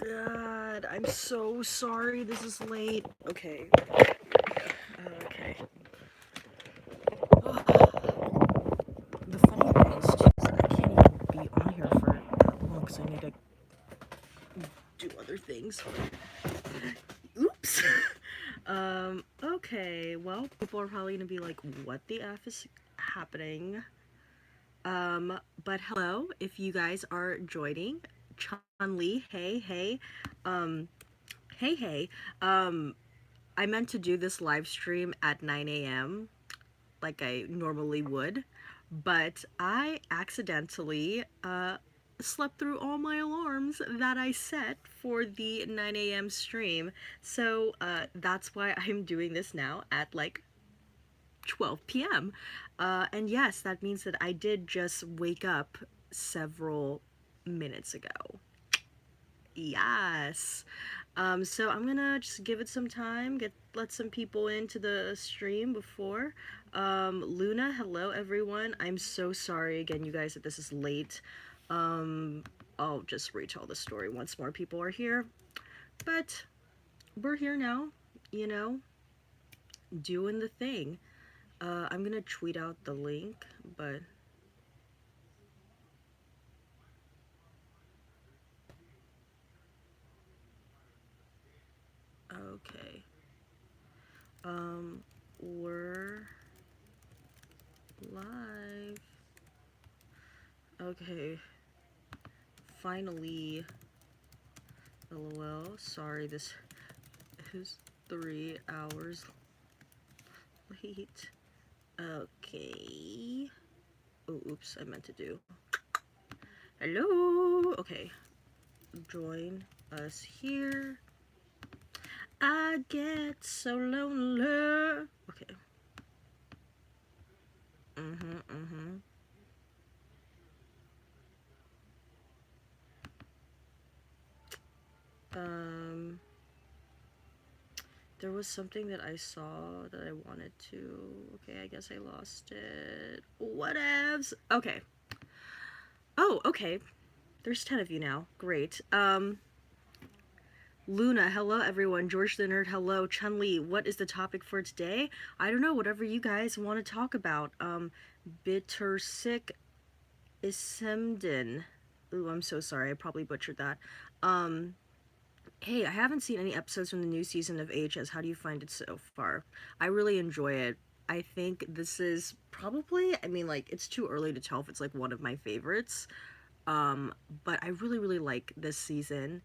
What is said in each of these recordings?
God, I'm so sorry this is late. Okay. Okay. The funny thing is, too, is that I can't even be on here for that long because I need to do other things. Oops. Okay, well, people are probably gonna be like, what the F is happening? But hello, if you guys are joining. Chun Li, hey. Um, hey. Um, I meant to do this live stream at 9 a.m. like I normally would, but I accidentally slept through all my alarms that I set for the 9 a.m. stream. So that's why I'm doing this now at like 12 p.m. And yes, that means that I did just wake up several minutes ago. Yes. So I'm gonna just give it some time, let some people into the stream before. Luna, hello everyone. I'm so sorry again, you guys, that this is late. Um, I'll just retell the story once more people are here. But we're here now, you know, doing the thing. I'm gonna tweet out the link, but okay. We're live. Okay. Finally. LOL. Sorry, this is 3 hours late. Okay. Oh, oops, I meant to do. Hello. Okay. Join us here. I get so lonely. Okay. Mm-hmm. Um, there was something that I saw that I wanted to. Okay, I guess I lost it. Whatevs. Okay. Oh, okay. There's 10 of you now. Great. Luna, hello everyone. George the Nerd, hello. Chun-Li, what is the topic for today? I don't know, whatever you guys want to talk about. Bitter sick Isemden. Ooh, I'm so sorry. I probably butchered that. Um, hey, I haven't seen any episodes from the new season of AHS. How do you find it so far? I really enjoy it. I think this is probably, I mean, like, it's too early to tell if it's like one of my favorites. Um, but I really like this season.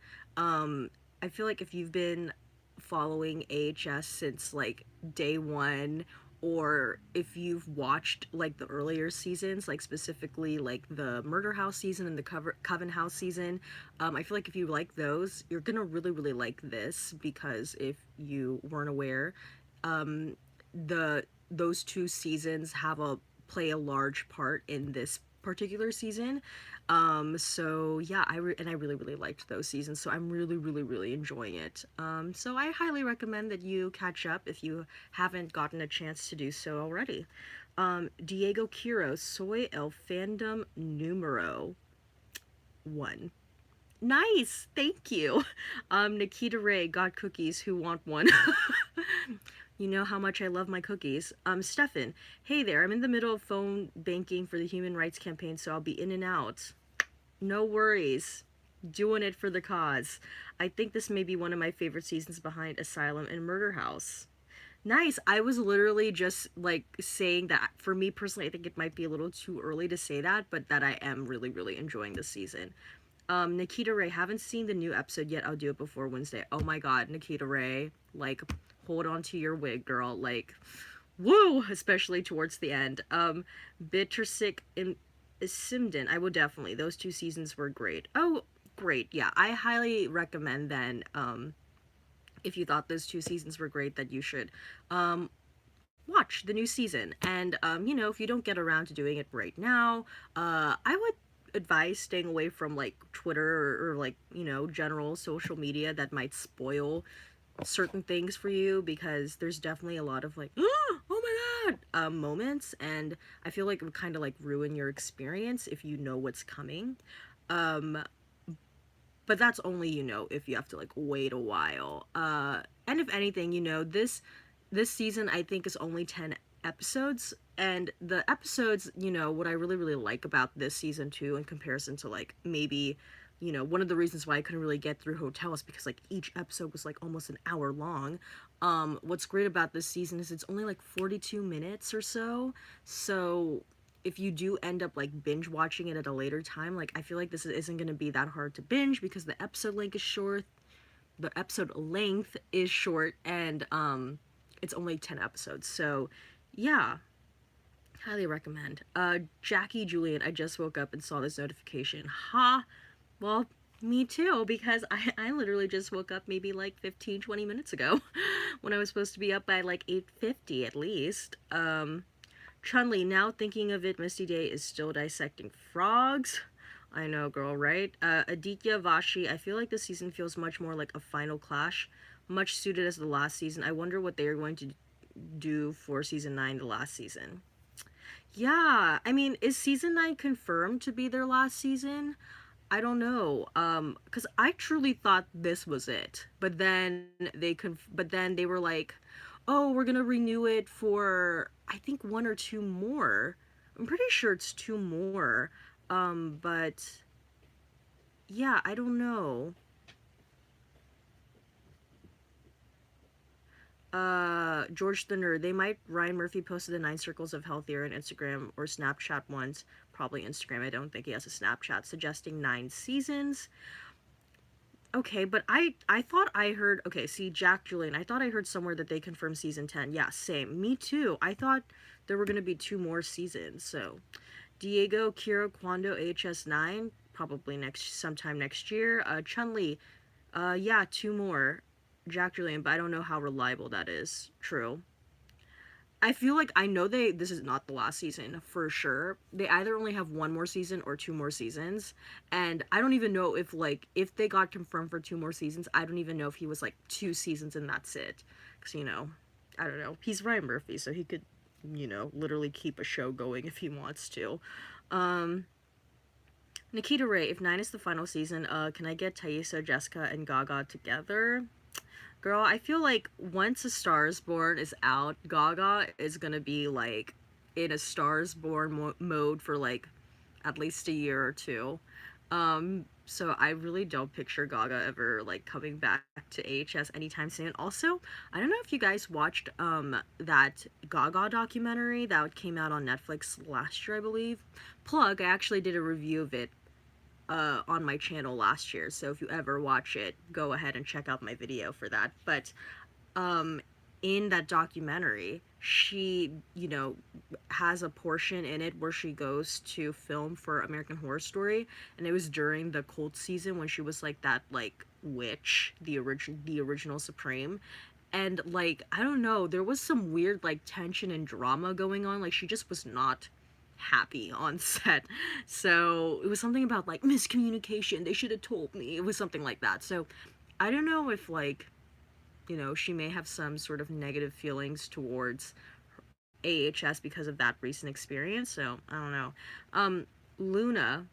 I feel like if you've been following AHS since like day one, or if you've watched like the earlier seasons, like specifically like the Murder House season and the Coven House season, I feel like if you like those, you're gonna really like this because if you weren't aware, um, the those two seasons have a play a large part in this particular season. So yeah, I really liked those seasons, so I'm really enjoying it. So I highly recommend that you catch up if you haven't gotten a chance to do so already. Diego Quiros, soy el fandom numero 1. Nice, thank you. Nikita Ray, got cookies, who want one? You know how much I love my cookies. Stefan, hey there, I'm in the middle of phone banking for the Human Rights Campaign, so I'll be in and out. No worries. Doing it for the cause. I think this may be one of my favorite seasons behind Asylum and Murder House. Nice. I was literally just like saying that for me personally, I think it might be a little too early to say that, but that I am really enjoying this season. Nikita Ray, haven't seen the new episode yet. I'll do it before Wednesday. Oh my god, Nikita Ray, like, hold on to your wig, girl. Like, woo! Especially towards the end. Bittersick in Simden, I would definitely. Those two seasons were great. Oh, great. Yeah, I highly recommend then, if you thought those two seasons were great, that you should, watch the new season. And, if you don't get around to doing it right now, I would advise staying away from like Twitter or like, general social media that might spoil certain things for you, because there's definitely a lot of like, oh my god, moments, and I feel like it would kind of like ruin your experience if you know what's coming. Um, but that's only, if you have to like wait a while. And if anything, this season I think is only 10 episodes, and the episodes, what I really really like about this season too in comparison to like maybe one of the reasons why I couldn't really get through Hotel is because like each episode was like almost an hour long. What's great about this season is it's only like 42 minutes or so. So if you do end up like binge watching it at a later time, like I feel like this isn't going to be that hard to binge because the episode length is short. The episode length is short, and it's only 10 episodes. So, yeah, highly recommend. Jackie Julian, I just woke up and saw this notification. Ha! Well, me too, because I literally just woke up maybe like 15-20 minutes ago when I was supposed to be up by like 8:50 at least. Chun-Li, now thinking of it, Misty Day is still dissecting frogs. I know, girl, right? Aditya Vashi, I feel like this season feels much more like a final clash, much suited as the last season. I wonder what they are going to do for season 9, the last season. Yeah, I mean, is season 9 confirmed to be their last season? I don't know. Cuz I truly thought this was it. But then they were like, "Oh, we're going to renew it for I think one or two more." I'm pretty sure it's two more. But yeah, I don't know. George the Nerd, they might. Ryan Murphy posted the 9 circles of healthier on Instagram or Snapchat once. Probably Instagram. I don't think he has a Snapchat, suggesting 9 seasons. Okay, but I thought I heard. Okay, see, Jack Julian, I thought I heard somewhere that they confirmed season 10. Yeah, same. Me too. I thought there were gonna be two more seasons. So, Diego Kira Kwando HS9, probably sometime next year. Chun-Li, yeah, two more. Jack Julian, but I don't know how reliable that is. True. I feel like I know this is not the last season for sure. They either only have one more season or two more seasons. And I don't even know if they got confirmed for two more seasons, I don't even know if he was like 2 seasons and that's it. Cuz I don't know. He's Ryan Murphy, so he could, literally keep a show going if he wants to. Um Nikita Ray, if 9 is the final season, can I get Thaisa, Jessica, and Gaga together? Girl, I feel like once A Star is Born is out, Gaga is gonna be like in a Stars Born mode for like at least a year or two. So I really don't picture Gaga ever like coming back to AHS anytime soon. Also, I don't know if you guys watched that Gaga documentary that came out on Netflix last year, I believe. Plug, I actually did a review of it on my channel last year, so if you ever watch it, go ahead and check out my video for that. But um in that documentary, she has a portion in it where she goes to film for American Horror Story, and it was during the cult season when she was like that like witch, the original Supreme. And like I don't know, there was some weird like tension and drama going on. Like she just was not happy on set. So it was something about like miscommunication. They should have told me. It was something like that. So I don't know if like, she may have some sort of negative feelings towards AHS because of that recent experience. So I don't know. Luna,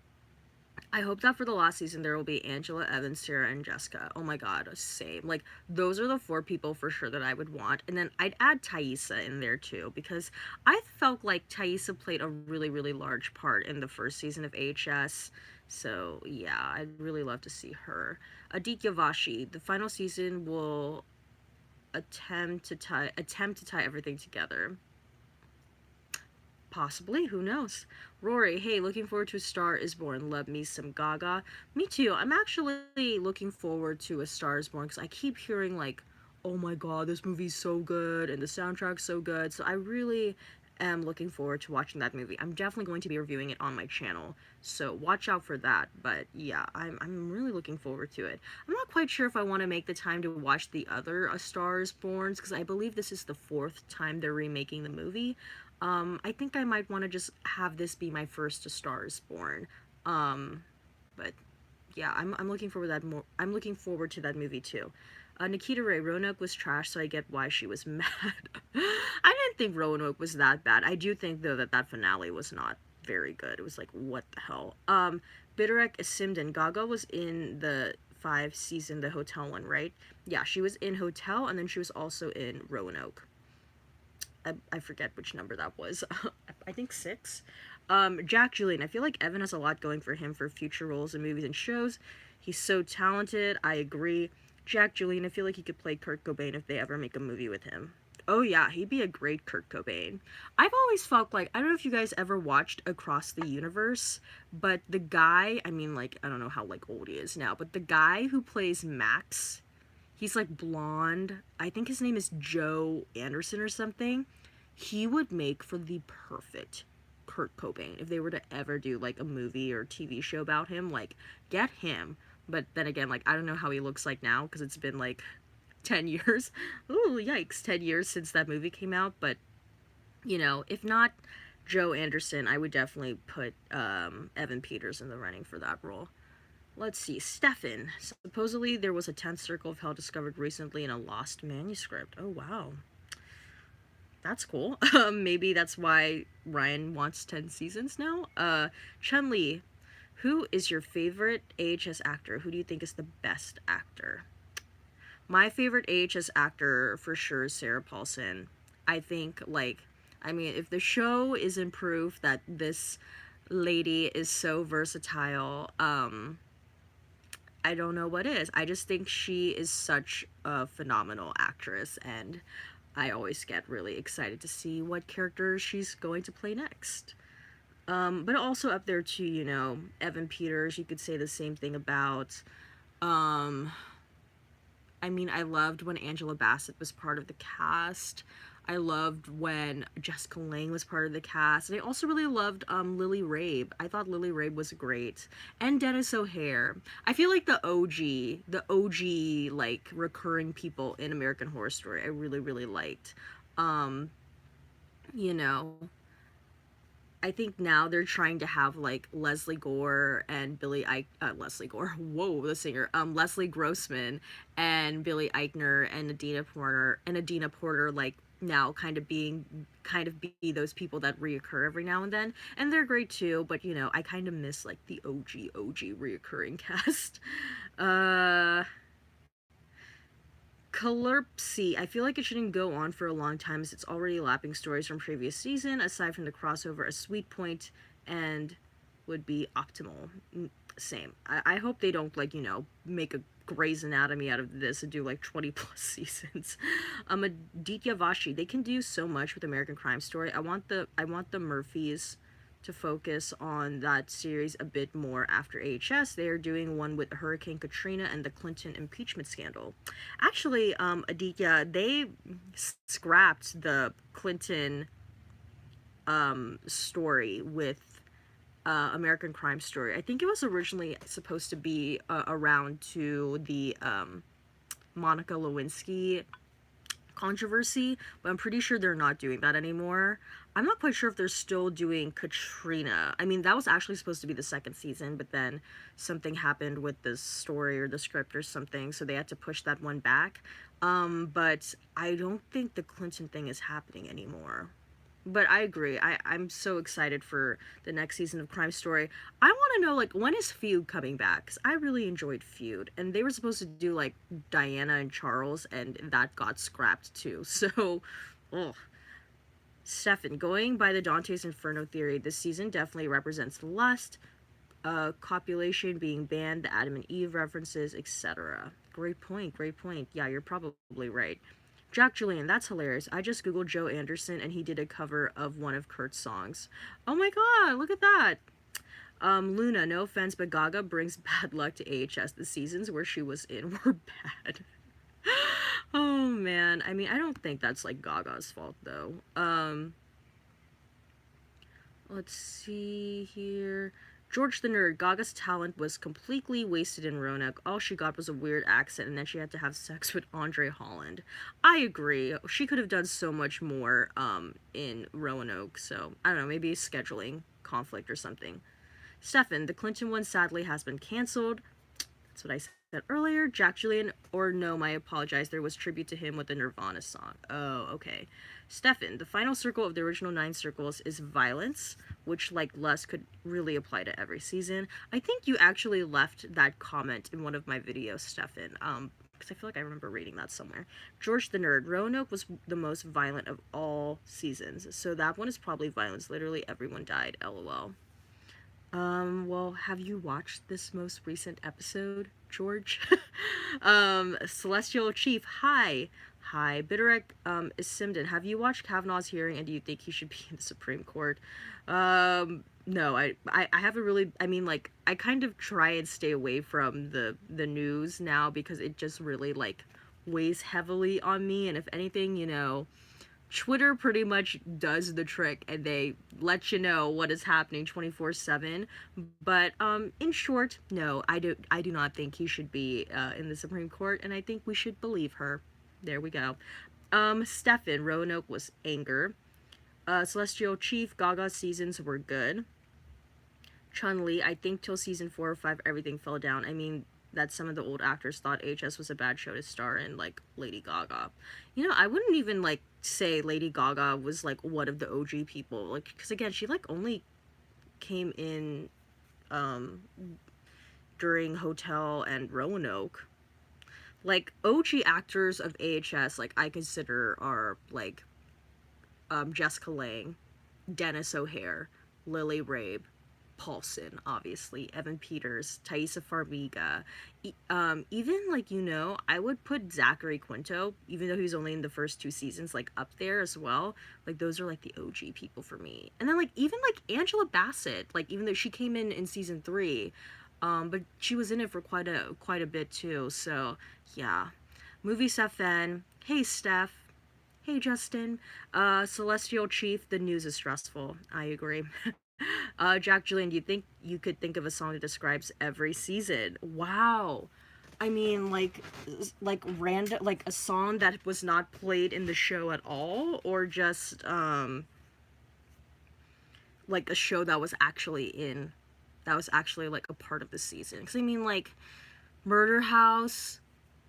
I hope that for the last season there will be Angela, Evan, Sarah, and Jessica. Oh my god, same. Like, those are the 4 people for sure that I would want. And then I'd add Thaisa in there too, because I felt like Thaisa played a really, really large part in the first season of AHS. So yeah, I'd really love to see her. Aditya Vashi, the final season will attempt to tie everything together. Possibly, who knows? Rory, hey, looking forward to A Star is Born. Love me some Gaga. Me too. I'm actually looking forward to A Star is Born because I keep hearing like, oh my god, this movie's so good and the soundtrack's so good. So I really am looking forward to watching that movie. I'm definitely going to be reviewing it on my channel, so watch out for that. But yeah, I'm really looking forward to it. I'm not quite sure if I want to make the time to watch the other A Star is Borns because I believe this is the 4th time they're remaking the movie. I think I might want to just have this be my first A Star is Born. But yeah, I'm looking forward to that more. I'm looking forward to that movie too. Nikita Ray, Roanoke was trash, so I get why she was mad. I didn't think Roanoke was that bad. I do think though that finale was not very good. It was like, what the hell? Bitterek Simden, Gaga was in the 5 season, the hotel one, right? Yeah, she was in Hotel, and then she was also in Roanoke. I forget which number that was. I think 6. Jack Julian. I feel like Evan has a lot going for him for future roles in movies and shows. He's so talented. I agree. Jack Julian. I feel like he could play Kurt Cobain if they ever make a movie with him. Oh yeah, he'd be a great Kurt Cobain. I've always felt like, I don't know if you guys ever watched Across the Universe, but the guy, I mean, like, I don't know how like old he is now, but the guy who plays Max, he's like blonde. I think his name is Joe Anderson or something. He would make for the perfect Kurt Cobain if they were to ever do like a movie or TV show about him. Like, get him. But then again, like, I don't know how he looks like now because it's been like 10 years. Ooh, yikes, 10 years since that movie came out. But, you know, if not Joe Anderson, I would definitely put Evan Peters in the running for that role. Let's see, Stefan. Supposedly there was a 10th circle of hell discovered recently in a lost manuscript. Oh, wow. That's cool. Maybe that's why Ryan wants 10 seasons now. Chun-Li. Who is your favorite AHS actor? Who do you think is the best actor? My favorite AHS actor for sure is Sarah Paulson. I think, like, I mean, if the show isn't proof that this lady is so versatile, I don't know what is. I just think she is such a phenomenal actress, and I always get really excited to see what character she's going to play next. But also up there too, you know, Evan Peters, you could say the same thing about. Um, I mean, I loved when Angela Bassett was part of the cast. I loved when Jessica Lange was part of the cast. And I also really loved Lily Rabe. I thought Lily Rabe was great. And Dennis O'Hare. I feel like the OG, like, recurring people in American Horror Story, I really, really liked. Um, you know, I think now they're trying to have like Leslie Gore and Leslie Gore, whoa, the singer, Leslie Grossman and Billy Eichner and Adina Porter, like now kind of be those people that reoccur every now and then, and they're great too. But you know, I kind of miss like the OG reoccurring cast. Uh, Calerpsy. I feel like it shouldn't go on for a long time as it's already lapping stories from previous season. Aside from the crossover, a sweet point and would be optimal. Same. I hope they don't, like, you know, make a Grey's Anatomy out of this and do like 20 plus seasons. Aditya Vashi. They can do so much with American Crime Story. I want the Murphys to focus on that series a bit more after AHS. They are doing one with Hurricane Katrina and the Clinton impeachment scandal. Actually, Aditya, they scrapped the Clinton story with American Crime Story. I think it was originally supposed to be around to the Monica Lewinsky controversy, but I'm pretty sure they're not doing that anymore. I'm not quite sure if they're still doing Katrina. I mean, that was actually supposed to be the second season, but then something happened with the story or the script or something, so they had to push that one back. But I don't think the Clinton thing is happening anymore. But I agree. I'm so excited for the next season of Crime Story. I want to know, like, when is Feud coming back? Because I really enjoyed Feud. And they were supposed to do, like, Diana and Charles, and that got scrapped, too. So, ugh. Stefan, going by the Dante's Inferno theory, this season definitely represents lust, copulation being banned, the Adam and Eve references, etc. Great point, great point. Yeah, you're probably right. Jack Julian, that's hilarious. I just googled Joe Anderson and he did a cover of one of Kurt's songs. Oh my god, look at that. Luna, no offense, but Gaga brings bad luck to AHS. The seasons where she was in were bad. Oh man, I mean, I don't think that's like Gaga's fault though. Let's see here. George the Nerd, Gaga's talent was completely wasted in Roanoke. All she got was a weird accent, and then she had to have sex with Andre Holland. I agree. She could have done so much more in Roanoke, so I don't know, maybe scheduling conflict or something. Stefan, the Clinton one sadly has been canceled. That's what I said earlier. Jack Julian, or no, I apologize. There was tribute to him with the Nirvana song. Oh, okay. Stefan, the final circle of the original 9 circles is violence, which, like lust, could really apply to every season. I think you actually left that comment in one of my videos, Stefan. Because I feel like I remember reading that somewhere. George the Nerd, Roanoke was the most violent of all seasons, so that one is probably violence. Literally everyone died. LOL. Well, have you watched this most recent episode, George? Celestial Chief, hi. Hi. Bitterek, is Simden. Have you watched Kavanaugh's hearing and do you think he should be in the Supreme Court? No, I haven't really, I mean, like, I kind of try and stay away from the news now because it just really, like, weighs heavily on me, and if anything, you know, Twitter pretty much does the trick and they let you know what is happening 24/7. But in short, no, I do not think he should be in the Supreme Court, and I think we should believe her. There we go. Stefan, Roanoke was anger. Celestial Chief, Gaga seasons were good. Chun-Li, I think till season 4 or 5 everything fell down. I mean, that some of the old actors thought HS was a bad show to star in, like Lady Gaga. You know, I wouldn't even like say Lady Gaga was like one of the OG people, like, because again, she like only came in during Hotel and Roanoke. Like OG actors of AHS, like I consider are like Jessica Lange, Dennis O'Hare, Lily Rabe, Paulson, obviously, Evan Peters, Thaisa Farmiga, even, like, you know, I would put Zachary Quinto, even though he was only in the first 2 seasons, like, up there as well. Like, those are, like, the OG people for me. And then, like, even, like, Angela Bassett, like, even though she came in season 3, but she was in it for quite a bit, too, so, yeah. Movie Steph Fan, hey, Steph. Hey, Justin. Celestial Chief, the news is stressful. I agree. Jack Julian, do you think you could think of a song that describes every season? Wow. I mean, like random, like a song that was not played in the show at all, or just like a show that was actually like a part of the season. Because I mean, like Murder House,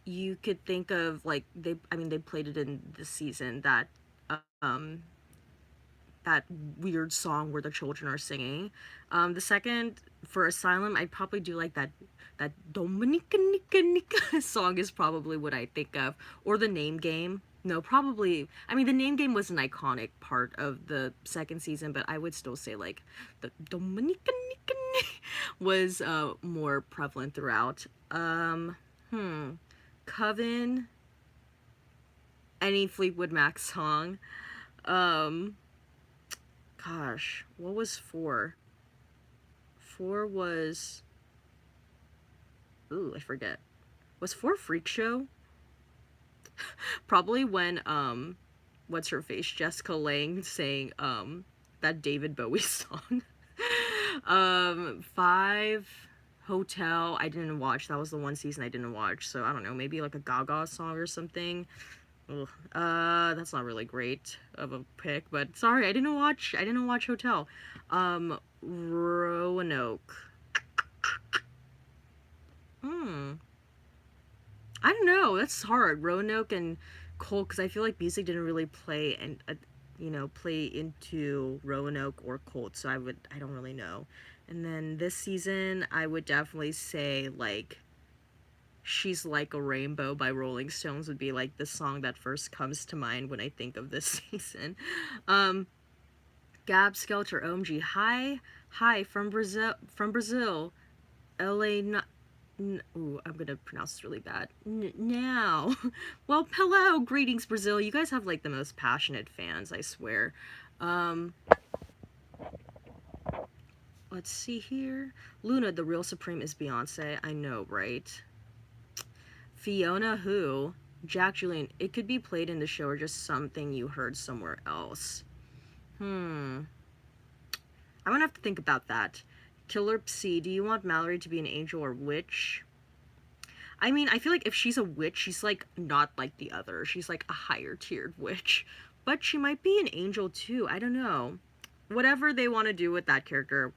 you could think of like they played it in the season, um that weird song where the children are singing. The second, for Asylum, I'd probably do like that Dominica Nika Nika song is probably what I think of. Or the Name Game. No, probably, I mean, the Name Game was an iconic part of the second season, but I would still say like the Dominica Nika Nika was more prevalent throughout. Coven, any Fleetwood Mac song. Gosh, what was 4? 4 was... Ooh, I forget. Was 4 Freak Show? Probably when, what's her face? Jessica Lange sang, that David Bowie song. 5, Hotel, I didn't watch. That was the one season I didn't watch. So, I don't know, maybe like a Gaga song or something. Ugh. That's not really great of a pick, but sorry, I didn't watch Hotel. Roanoke. I don't know, that's hard. Roanoke and Colt, because I feel like music didn't really play and play into Roanoke or Colt, so I don't really know. And then this season, I would definitely say like She's Like a Rainbow by Rolling Stones would be like the song that first comes to mind when I think of this season. Gab Skelter OMG, hi from Brazil, LA. Ooh, I'm gonna pronounce this really bad. Now, well, hello, greetings Brazil. You guys have like the most passionate fans, I swear. Let's see here. Luna, the real supreme is Beyonce. I know, right? Fiona Who, Jack Julian, it could be played in the show or just something you heard somewhere else. I'm gonna have to think about that. Killer Psi, do you want Mallory to be an angel or witch? I mean, I feel like if she's a witch, she's like not like the other. She's like a higher tiered witch. But she might be an angel too. I don't know. Whatever they want to do with that character,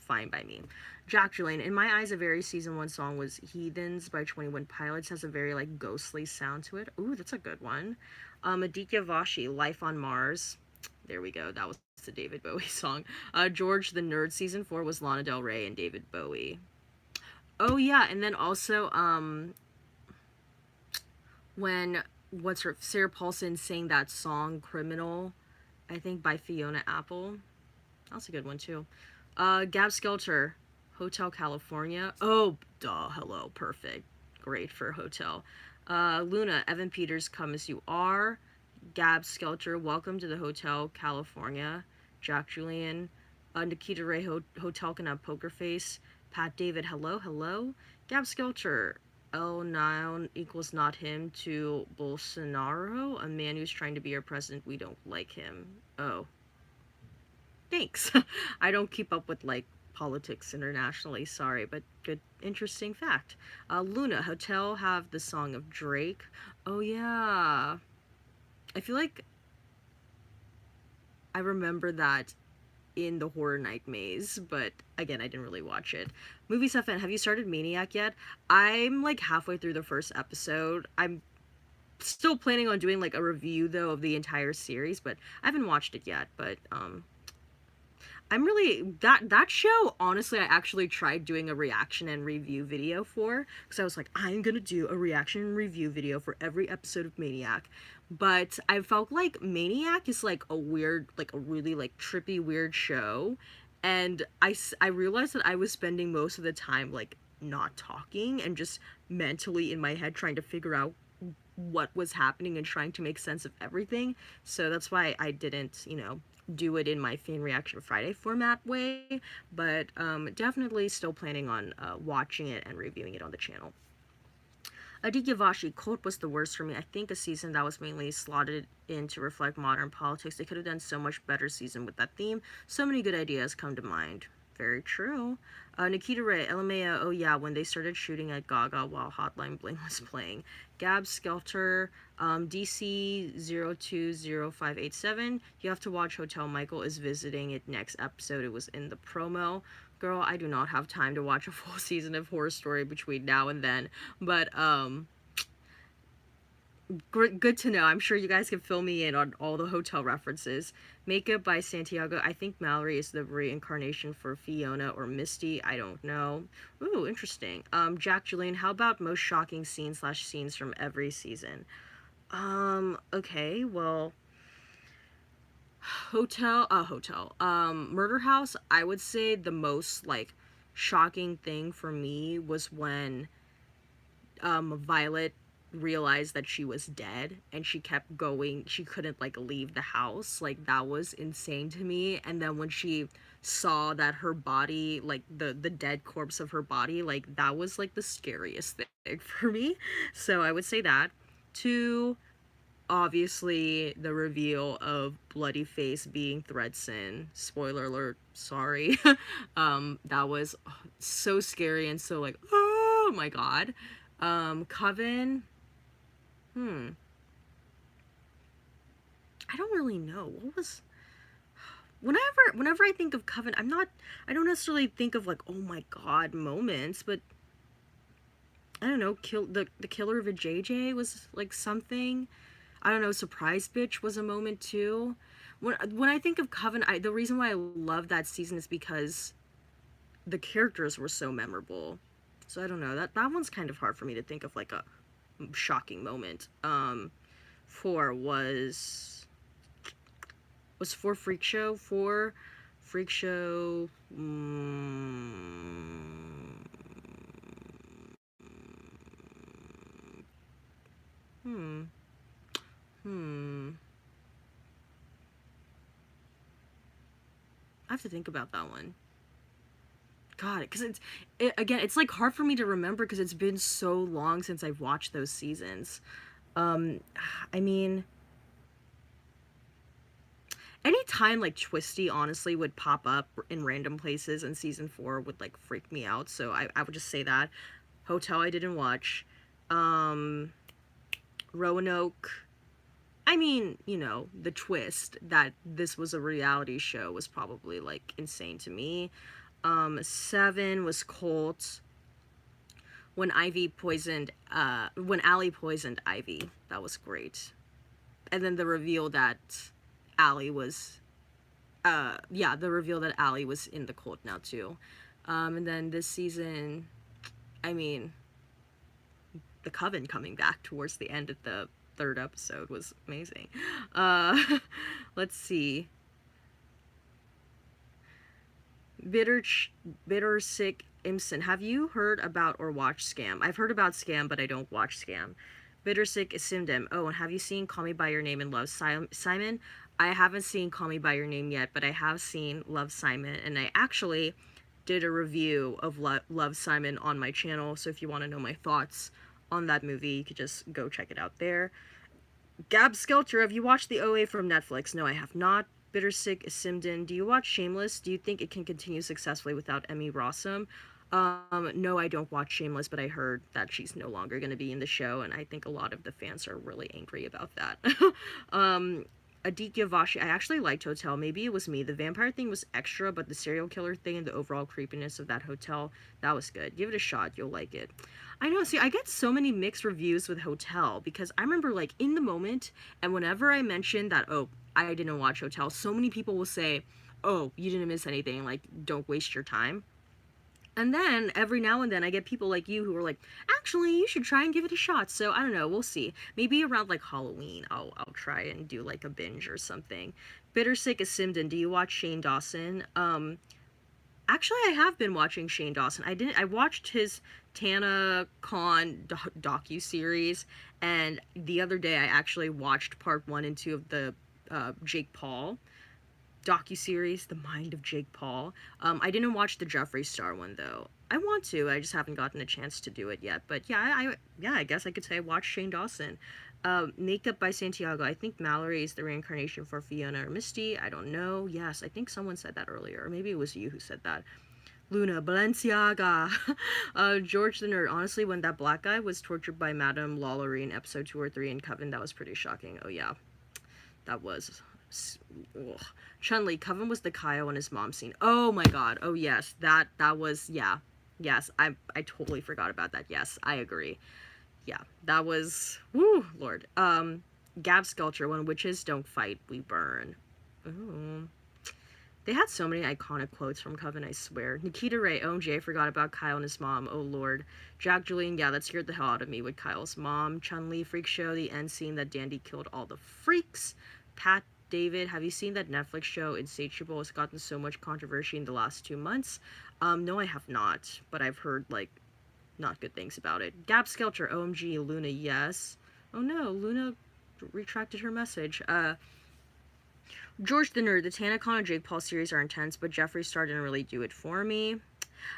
fine by me. Jack Julian, in my eyes, a very season 1 song was Heathens by 21 Pilots. Has a very like ghostly sound to it. Ooh, that's a good one. Aditya Vashi, Life on Mars. There we go. That was the David Bowie song. George the Nerd season 4 was Lana Del Rey and David Bowie. Oh yeah, and then also when what's her Sarah Paulson sang that song Criminal, I think by Fiona Apple. That's a good one too. Gab Skelter, Hotel California. Oh, duh, hello, perfect. Great for Hotel. Luna, Evan Peters, Come As You Are. Gab Skelter, Welcome to the Hotel California. Jack Julian. Nikita Ray, Hotel Can Have Poker Face. Pat David, Hello, Hello. Gab Skelter, L9 equals not him to Bolsonaro, a man who's trying to be our president. We don't like him. Oh, thanks. I don't keep up with like politics internationally, sorry, but good, interesting fact. Luna, Hotel have the song of Drake. Oh yeah. I feel like I remember that in the Horror Night Maze, but again, I didn't really watch it. Movie stuff, and have you started Maniac yet? I'm like halfway through the first episode. I'm still planning on doing like a review though of the entire series, but I haven't watched it yet. But I'm really that show, honestly, I actually tried doing a reaction and review video for, because I was like, I'm gonna do a reaction and review video for every episode of Maniac. But I felt like Maniac is like a weird, like a really like trippy weird show, and I realized that I was spending most of the time like not talking and just mentally in my head trying to figure out what was happening and trying to make sense of everything. So that's why I didn't, do it in my Fan Reaction Friday format way, but definitely still planning on watching it and reviewing it on the channel. Aditya Vashi, Cult was the worst for me. I think a season that was mainly slotted in to reflect modern politics. They could have done so much better season with that theme. So many good ideas come to mind. Very true. Nikita Ray, LMAO, oh yeah, when they started shooting at Gaga while Hotline Bling was playing. Gab Skelter, DC020587, you have to watch Hotel Michael is visiting it next episode. It was in the promo. Girl, I do not have time to watch a full season of Horror Story between now and then, but good to know. I'm sure you guys can fill me in on all the hotel references. Makeup by Santiago. I think Mallory is the reincarnation for Fiona or Misty. I don't know. Ooh, interesting. Jack Julian, how about most shocking scenes from every season? Okay, well, Murder House, I would say the most, like, shocking thing for me was when, Violet realized that she was dead and she kept going. She couldn't like leave the house. Like that was insane to me. And then when she saw that her body, like the dead corpse of her body, like that was like the scariest thing for me. So I would say that. Two, obviously the reveal of Bloody Face being Thredson. Spoiler alert, sorry. That was so scary and so like, oh my god. Coven. I don't really know. What was whenever I think of Coven, I don't necessarily think of like, oh my god moments, but I don't know, the killer of a JJ was like something. I don't know, Surprise Bitch was a moment too. When I think of Coven, the reason why I love that season is because the characters were so memorable. So I don't know, that one's kind of hard for me to think of like a shocking moment. 4 was 4 Freak Show. 4 Freak Show. I have to think about that one. God, because again, it's like hard for me to remember because it's been so long since I've watched those seasons. I mean, anytime like Twisty honestly would pop up in random places in season 4 would like freak me out. So I would just say that. Hotel I didn't watch. Roanoke. I mean, the twist that this was a reality show was probably like insane to me. Seven was Colt when Ivy poisoned when Allie poisoned Ivy. That was great. And then the reveal that Allie was the reveal that Allie was in the cult now too. And then this season, I mean, the Coven coming back towards the end of the third episode was amazing. Uh, let's see. Bitter Sick Imson. Have you heard about or watched Scam? I've heard about Scam, but I don't watch Scam. Bitter Sick Simdem. Oh, and have you seen Call Me by Your Name and Love Simon? I haven't seen Call Me by Your Name yet, but I have seen Love Simon, and I actually did a review of Love Simon on my channel. So if you want to know my thoughts on that movie, you could just go check it out there. Gab Skelter, have you watched the OA from Netflix? No, I have not. Bittersick Simden, do you watch Shameless? Do you think it can continue successfully without Emmy Rossum? No, I don't watch Shameless, but I heard that she's no longer going to be in the show, and I think a lot of the fans are really angry about that. Aditya Vashi, I actually liked Hotel. Maybe it was me. The vampire thing was extra, but the serial killer thing and the overall creepiness of that hotel, that was good. Give it a shot. You'll like it. I know. See, I get so many mixed reviews with Hotel because I remember, like, in the moment, and whenever I mentioned that, oh, I didn't watch Hotel, so many people will say, oh, you didn't miss anything. Like, don't waste your time. And then every now and then I get people like you who are like, actually, you should try and give it a shot. So I don't know, we'll see. Maybe around like Halloween, I'll try and do like a binge or something. Bittersick is Simden. Do you watch Shane Dawson? Actually, I have been watching Shane Dawson. I watched his Tana Khan docu series, and the other day I actually watched part 1 and 2 of the Jake Paul docu-series, The Mind of Jake Paul. I didn't watch the Jeffree Star one though. I want to. I just haven't gotten a chance to do it yet. But yeah, I guess I could say I watched Shane Dawson. Makeup by Santiago. I think Mallory is the reincarnation for Fiona or Misty. I don't know. Yes, I think someone said that earlier, or maybe it was you who said that. Luna Balenciaga. George the Nerd. Honestly, when that black guy was tortured by Madame Lalaurie in episode 2 or 3 in Coven, that was pretty shocking. Oh yeah, that was. Ugh. Chun-Li, Coven was the Kyle and his mom scene. Oh my god. Oh yes, that was, yeah. Yes, I totally forgot about that. Yes, I agree. Yeah, that was, woo, lord. Gab Sculpture, when witches don't fight, we burn. Ooh. They had so many iconic quotes from Coven, I swear. Nikita Ray, OMG, I forgot about Kyle and his mom. Oh lord. Jack Julian, yeah, that scared the hell out of me with Kyle's mom. Chun-Li, Freak Show, the end scene that Dandy killed all the freaks. Pat David, have you seen that Netflix show Insatiable? It's gotten so much controversy in the last 2 months. No, I have not, but I've heard, like, not good things about it. Gab Skelter, OMG, Luna, yes. Oh no, Luna retracted her message. George the Nerd, the TanaCon and Jake Paul series are intense, but Jeffree Star didn't really do it for me.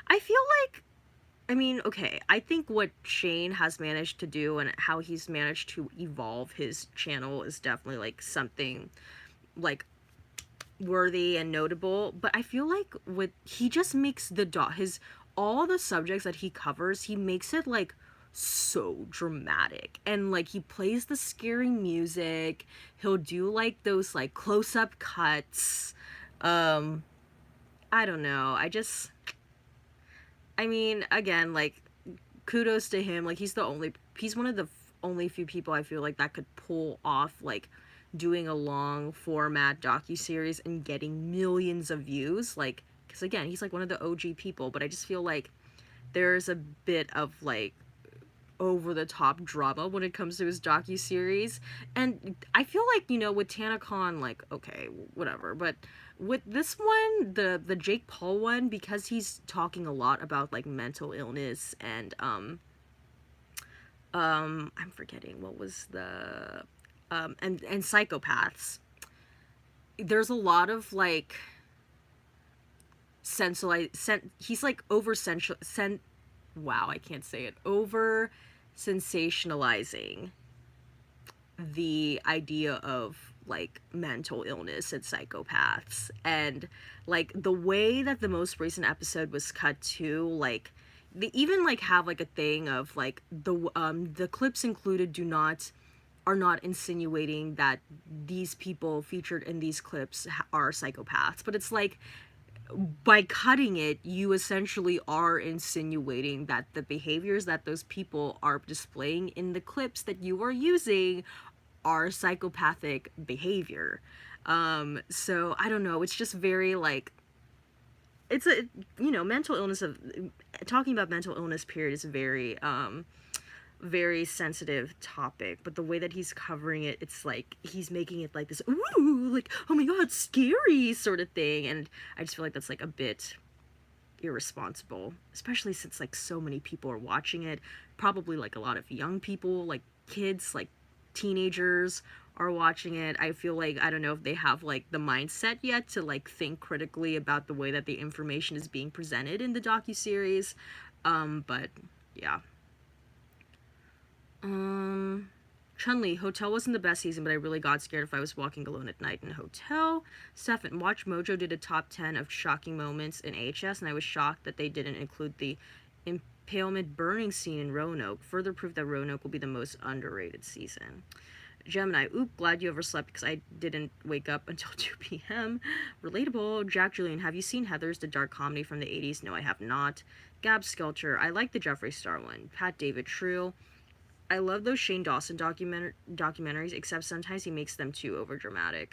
I feel like, I mean, okay, I think what Shane has managed to do and how he's managed to evolve his channel is definitely, like, something, like, worthy and notable, but I feel like he just makes all the subjects that he covers, he makes it, like, so dramatic, and like he plays the scary music, he'll do like those like close-up cuts. I don't know, I mean, again, like, kudos to him, like he's one of the only few people I feel like that could pull off like doing a long format docu-series and getting millions of views, like, because again, he's like one of the OG people, but I just feel like there's a bit of like over the top drama when it comes to his docu-series, and I feel like, you know, with TanaCon, like, okay, whatever, but with this one, the Jake Paul one, because he's talking a lot about like mental illness and I'm forgetting what was the and psychopaths, there's a lot of like he's like wow, I can't say it, over sensationalizing the idea of like mental illness and psychopaths, and like the way that the most recent episode was cut to, like they even like have like a thing of like the clips included are not insinuating that these people featured in these clips are psychopaths, but it's like, by cutting it, you essentially are insinuating that the behaviors that those people are displaying in the clips that you are using are psychopathic behavior. So I don't know, it's just very like, it's a, mental illness of, talking about mental illness period is very very sensitive topic, but the way that he's covering it, it's like he's making it like this, ooh, like, oh my god, scary sort of thing, and I just feel like that's like a bit irresponsible, especially since like so many people are watching it, probably like a lot of young people, like kids, like teenagers are watching it. I feel like, I don't know if they have like the mindset yet to like think critically about the way that the information is being presented in the docuseries. But yeah. Um, Chun-Li, Hotel wasn't the best season, but I really got scared if I was walking alone at night in a hotel. Stefan, Watch Mojo did a top 10 of shocking moments in AHS, and I was shocked that they didn't include the impalement burning scene in Roanoke. Further proof that Roanoke will be the most underrated season. Gemini, oop, glad you overslept because I didn't wake up until 2 p.m. Relatable. Jack Julian, have you seen Heathers, the dark comedy from the 80s? No, I have not. Gab Skelter, I like the Jeffree Star one. Pat David, true. I love those Shane Dawson documentaries, except sometimes he makes them too overdramatic.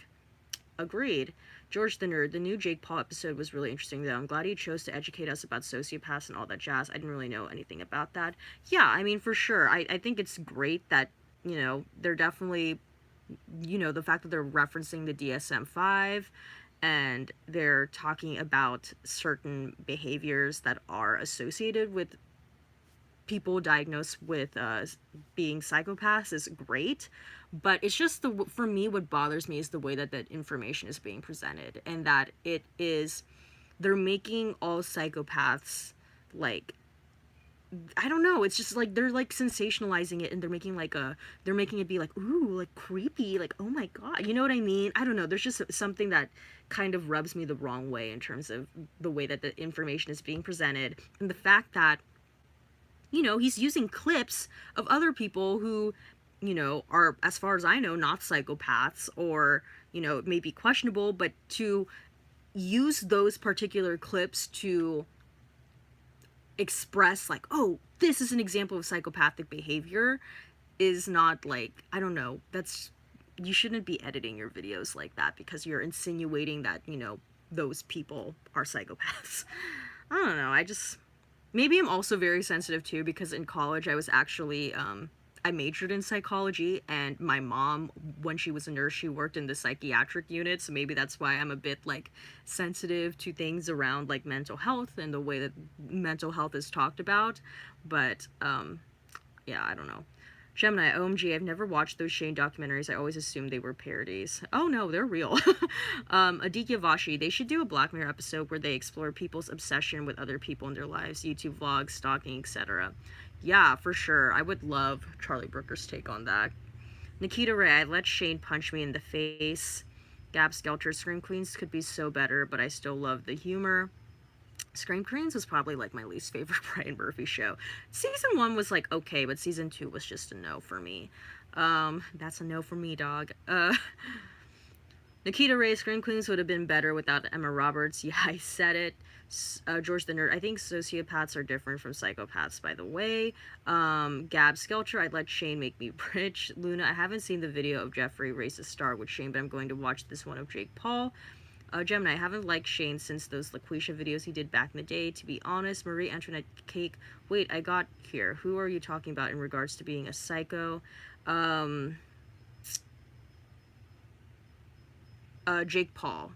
Agreed. George the Nerd, the new Jake Paul episode was really interesting, though. I'm glad he chose to educate us about sociopaths and all that jazz. I didn't really know anything about that. Yeah, I mean, for sure. I think it's great that, they're definitely, the fact that they're referencing the DSM 5 and they're talking about certain behaviors that are associated with people diagnosed with being psychopaths is great, but it's just for me, what bothers me is the way that that information is being presented, and that they're making all psychopaths like, I don't know, it's just like they're like sensationalizing it, and they're making it be like, ooh, like creepy, like, oh my god, you know what I mean? I don't know, there's just something that kind of rubs me the wrong way in terms of the way that the information is being presented, and the fact that he's using clips of other people who, are, as far as I know, not psychopaths, or, may be questionable, but to use those particular clips to express, like, oh, this is an example of psychopathic behavior is not like, I don't know, you shouldn't be editing your videos like that because you're insinuating that, those people are psychopaths. I don't know, maybe I'm also very sensitive too because in college I was actually I majored in psychology, and my mom, when she was a nurse, she worked in the psychiatric unit, so maybe that's why I'm a bit like sensitive to things around like mental health and the way that mental health is talked about. But yeah, I don't know. Gemini, OMG, I've never watched those Shane documentaries. I always assumed they were parodies. Oh no, they're real. Aditya Vashi, they should do a Black Mirror episode where they explore people's obsession with other people in their lives, YouTube vlogs, stalking, etc. Yeah, for sure. I would love Charlie Brooker's take on that. Nikita Ray, I let Shane punch me in the face. Gab Skelter, Scream Queens could be so better, but I still love the humor. Scream Queens was probably like my least favorite Brian Murphy show. Season 1 was like okay, but season 2 was just a no for me. That's a no for me, dog. Nikita Ray, Scream Queens would have been better without Emma Roberts. Yeah, I said it. George the Nerd, I think sociopaths are different from psychopaths, by the way. Gab Skelter, I'd let Shane make me rich. Luna, I haven't seen the video of Jeffrey race a star with Shane, but I'm going to watch this one of Jake Paul. Gemini, I haven't liked Shane since those LaQuisha videos he did back in the day. To be honest, Marie Antoinette Cake. Wait, I got here. Who are you talking about in regards to being a psycho? Jake Paul.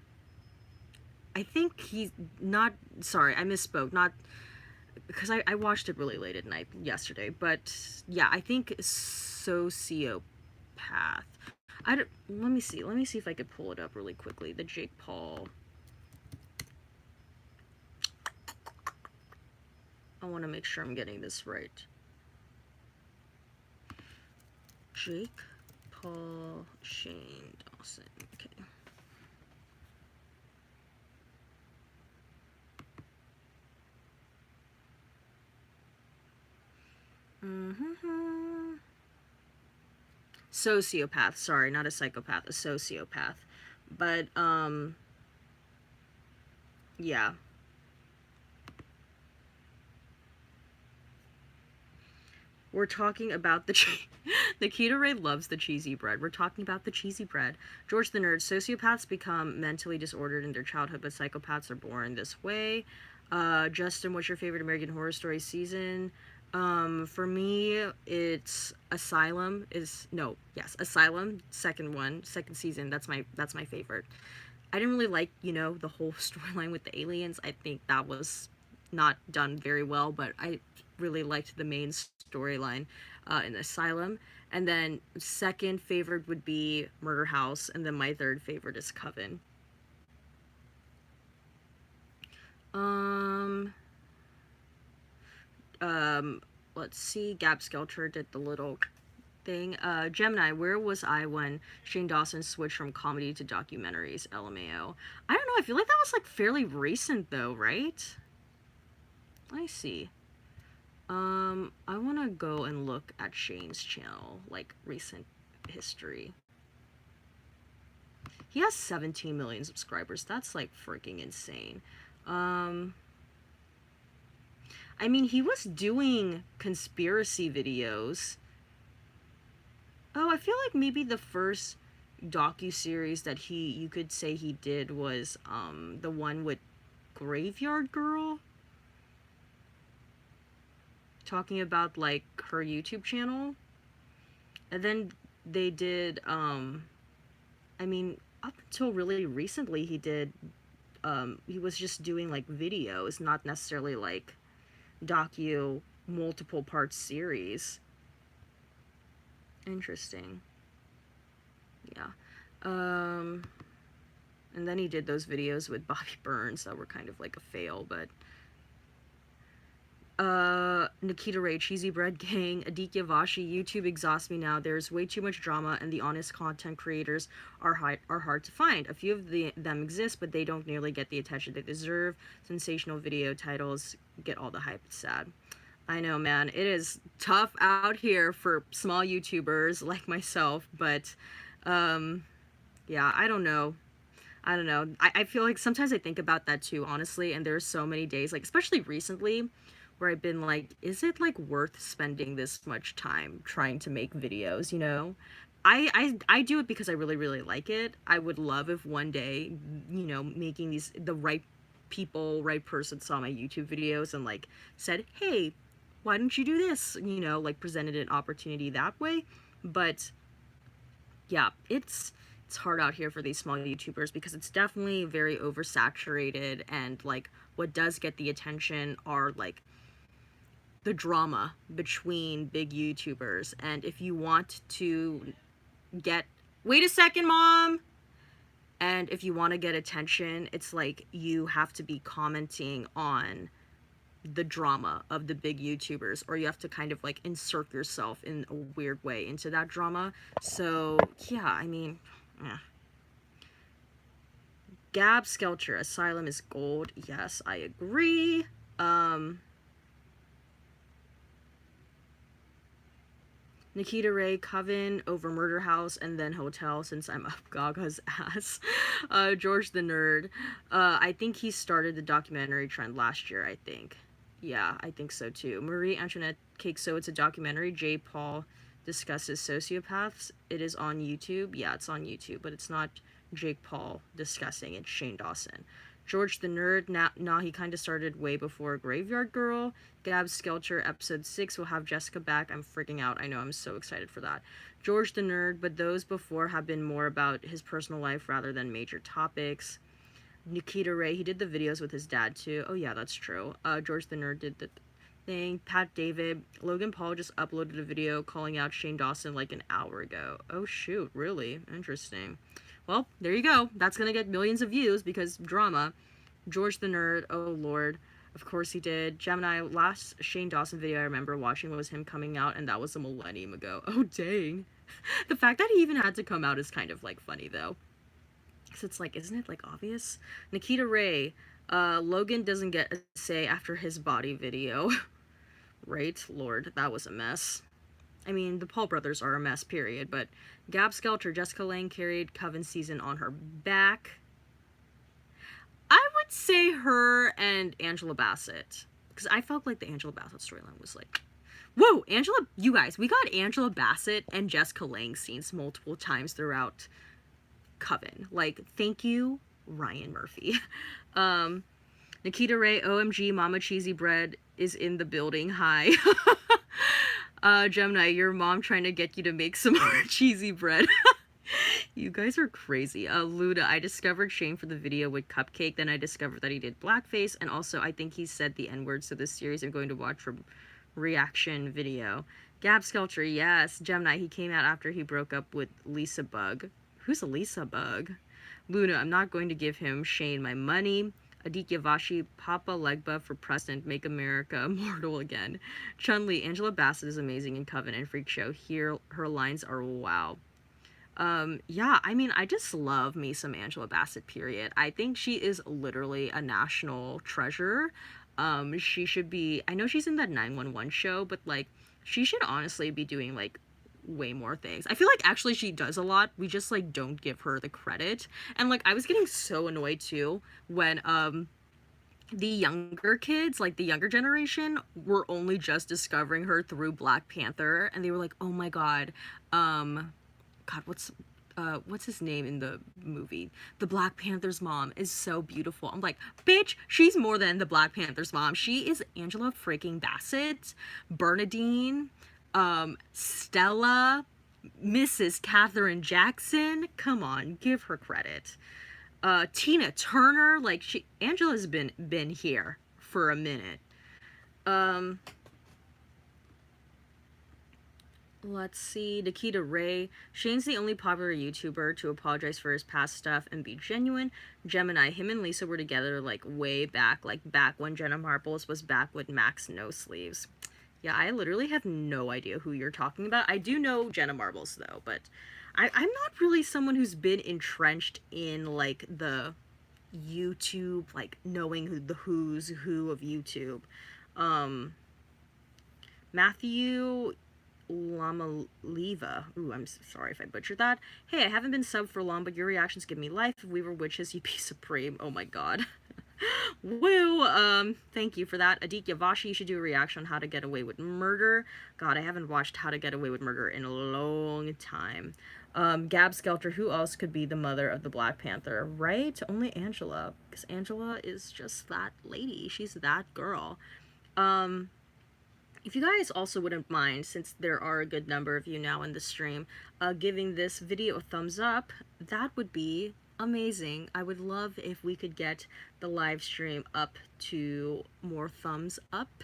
I think he's not. Sorry, I misspoke. Not because I watched it really late at night yesterday. But yeah, I think sociopath. Let me see. Let me see if I could pull it up really quickly. The Jake Paul. I want to make sure I'm getting this right. Jake Paul, Shane Dawson. Okay. Sociopath. Sorry, not a psychopath. A sociopath. But Yeah. We're talking about the Nikita Ray loves the cheesy bread. We're talking about the cheesy bread. George the Nerd. Sociopaths become mentally disordered in their childhood, but psychopaths are born this way. Justin, what's your favorite American Horror Story season? For me, it's Asylum. Is no, yes, Asylum. Second one, second season. That's my favorite. I didn't really like, the whole storyline with the aliens. I think that was not done very well, but I really liked the main storyline in Asylum. And then second favorite would be Murder House, and then my third favorite is Coven. Um, um, let's see. Gab Skelter did the little thing. Gemini, where was I when Shane Dawson switched from comedy to documentaries? LMAO. I don't know. I feel like that was like fairly recent though, right? I see. I want to go and look at Shane's channel, like recent history. He has 17 million subscribers. That's like freaking insane. Um, I mean, he was doing conspiracy videos. Oh, I feel like maybe the first docu-series that you could say he did was the one with Graveyard Girl, talking about like her YouTube channel. And then they did I mean, up until really recently he was just doing like videos, not necessarily like docu multiple part series. Interesting. Yeah. Um and then he did those videos with Bobby Burns that were kind of like a fail, but Nikita Ray, Cheesy Bread Gang, Aditya Vashi, YouTube exhausts me now. There's way too much drama, and the honest content creators are hard to find. A few of them exist, but they don't nearly get the attention they deserve. Sensational video titles get all the hype. It's sad. I know, man. It is tough out here for small YouTubers like myself, but, yeah, I don't know. I don't know. I feel like sometimes I think about that too, honestly, and there's so many days, like, especially recently, where I've been like, is it like worth spending this much time trying to make videos, you know? I do it because I really, really like it. I would love if one day, making the right people, right person saw my YouTube videos and like said, hey, why don't you do this? Like presented an opportunity that way. But yeah, it's hard out here for these small YouTubers because it's definitely very oversaturated, and like what does get the attention are like the drama between big YouTubers. And if you want to get wait a second, mom. And if you want to get attention, it's like you have to be commenting on the drama of the big YouTubers, or you have to kind of like insert yourself in a weird way into that drama. So yeah, I mean, yeah. Gab Skelter, Asylum is gold. Yes, I agree. Nikita Ray, Coven over Murder House, and then Hotel, since I'm up Gaga's ass. George the Nerd. I think he started the documentary trend last year, I think. Yeah, I think so too. Marie Antoinette Cake, so it's a documentary. J. Paul discusses sociopaths. It is on YouTube. Yeah, it's on YouTube, but it's not Jake Paul discussing. It's Shane Dawson. George the Nerd, now he kind of started way before Graveyard Girl. Gab Skelter, episode 6 will have Jessica back. I'm freaking out. I know, I'm so excited for that. George the Nerd, but those before have been more about his personal life rather than major topics. Nikita Ray, he did the videos with his dad too. Oh yeah, that's true. George the Nerd did the thing. Pat David, Logan Paul just uploaded a video calling out Shane Dawson like an hour ago. Oh shoot, really? Interesting. Well, there you go. That's gonna get millions of views because drama. George the Nerd, oh lord. Of course he did. Gemini, last Shane Dawson video I remember watching was him coming out, and that was a millennium ago. Oh dang. The fact that he even had to come out is kind of like funny though. Because it's like, isn't it like obvious? Nikita Ray, Logan doesn't get a say after his body video. Right? Lord, that was a mess. I mean, the Paul brothers are a mess, period, but Gab Skelter, Jessica Lange carried Coven season on her back. I would say her and Angela Bassett. Because I felt like the Angela Bassett storyline was like, whoa, you guys, we got Angela Bassett and Jessica Lange scenes multiple times throughout Coven. Like, thank you, Ryan Murphy. Nikita Ray, OMG, Mama Cheesy Bread is in the building. Hi. Gemini, your mom trying to get you to make some more cheesy bread. You guys are crazy. Luda, I discovered Shane for the video with Cupcake, then I discovered that he did blackface, and also I think he said the N-word, so this series I'm going to watch from reaction video. Gab Skelter, yes. Gemini, he came out after he broke up with Lisa Bug. Who's Lisa Bug? Luna, I'm not going to give him Shane my money. Aditya Vashi, Papa Legba for president, make America immortal again. Chun-Li, Angela Bassett is amazing in Coven and Freak Show. Here, her lines are wow. Yeah, I mean, I just love me some Angela Bassett, period. I think she is literally a national treasure. She should be, I know she's in that 911 show, but, like, she should honestly be doing, like, way more things. I feel like actually she does a lot. We just, like, don't give her the credit. And, like, I was getting so annoyed too when the younger kids, like the younger generation, were only just discovering her through Black Panther, and they were like, oh my god, what's his name in the movie? The Black Panther's mom is so beautiful. I'm like, bitch, she's more than the Black Panther's mom. She is Angela freaking Bassett, Bernadine, Stella, Mrs. Katherine Jackson. Come on, give her credit. Tina Turner, like, Angela's been here for a minute. Let's see, Nikita Ray. Shane's the only popular YouTuber to apologize for his past stuff and be genuine. Gemini, him and Lisa were together, like, way back, like, back when Jenna Marbles was back with Max No Sleeves. Yeah, I literally have no idea who you're talking about. I do know Jenna Marbles, though, but I'm not really someone who's been entrenched in, like, the YouTube, like, knowing who the who's who of YouTube. Matthew Lamaliva. Ooh, I'm sorry if I butchered that. Hey, I haven't been subbed for long, but your reactions give me life. If we were witches, you'd be supreme. Oh my god. Woo! Thank you for that. Aditya Vashi, you should do a reaction on How to Get Away with Murder. God, I haven't watched How to Get Away with Murder in a long time. Gab Skelter, who else could be the mother of the Black Panther? Right? Only Angela. Because Angela is just that lady. She's that girl. If you guys also wouldn't mind, since there are a good number of you now in the stream, giving this video a thumbs up, that would be amazing. I would love if we could get the live stream up to more thumbs up.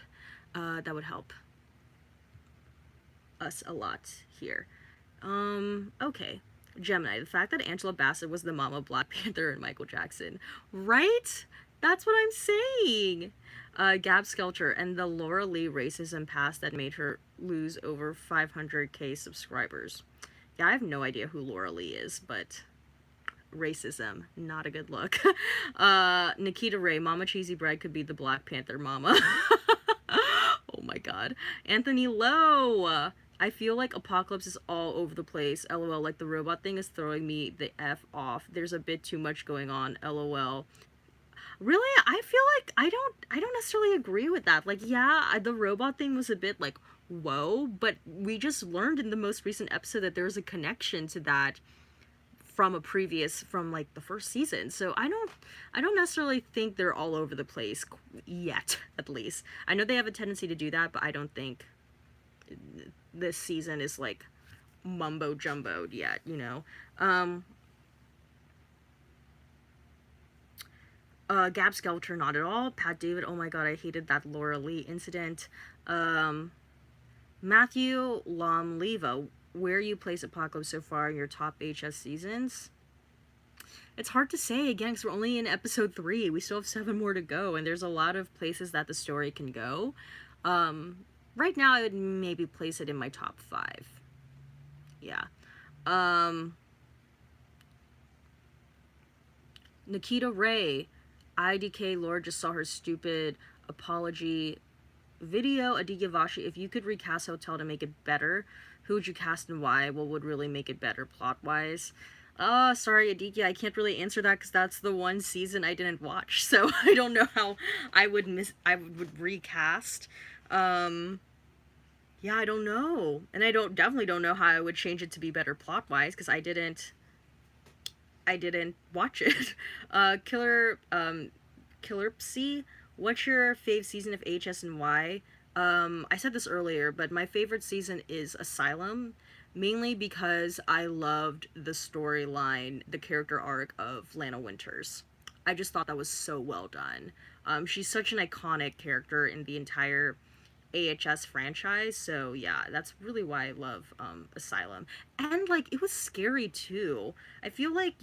That would help us a lot here. Okay. Gemini, the fact that Angela Bassett was the mom of Black Panther and Michael Jackson. Right? That's what I'm saying. Gab Skelter, and the Laura Lee racism past that made her lose over 500k subscribers. Yeah, I have no idea who Laura Lee is, but racism, not a good look. Nikita Ray, Mama Cheesy Bread could be the Black Panther mama. Oh my god. Anthony Lowe, I feel like Apocalypse is all over the place. LOL, like the robot thing is throwing me the F off. There's a bit too much going on. LOL. Really? I feel like I don't necessarily agree with that. Like, yeah, the robot thing was a bit like, whoa, but we just learned in the most recent episode that there's a connection to that from like the first season. So I don't necessarily think they're all over the place yet, at least. I know they have a tendency to do that, but I don't think this season is like mumbo jumboed yet, you know. Gab Skelter, not at all. Pat David, oh my god, I hated that Laura Lee incident. Matthew Lomleva, where you place Apocalypse so far in your top HS seasons? It's hard to say, again, because we're only in episode 3. We still have 7 more to go, and there's a lot of places that the story can go. Right now, I would maybe place it in my top 5. Yeah. Nikita Ray, IDK Lord just saw her stupid apology video. Aditya Vashi, if you could recast Hotel to make it better, who would you cast and why? What would really make it better plot-wise? Sorry, Aditya, I can't really answer that because that's the one season I didn't watch, so I don't know how I would recast. Um, yeah, I don't know. And I don't definitely don't know how I would change it to be better plot-wise because I didn't watch it. Killer Psi, what's your fave season of HS and why? I said this earlier, but my favorite season is Asylum, mainly because I loved the storyline, the character arc of Lana Winters. I just thought that was so well done. She's such an iconic character in the entire AHS franchise, so yeah, that's really why I love Asylum. And like it was scary too. I feel like,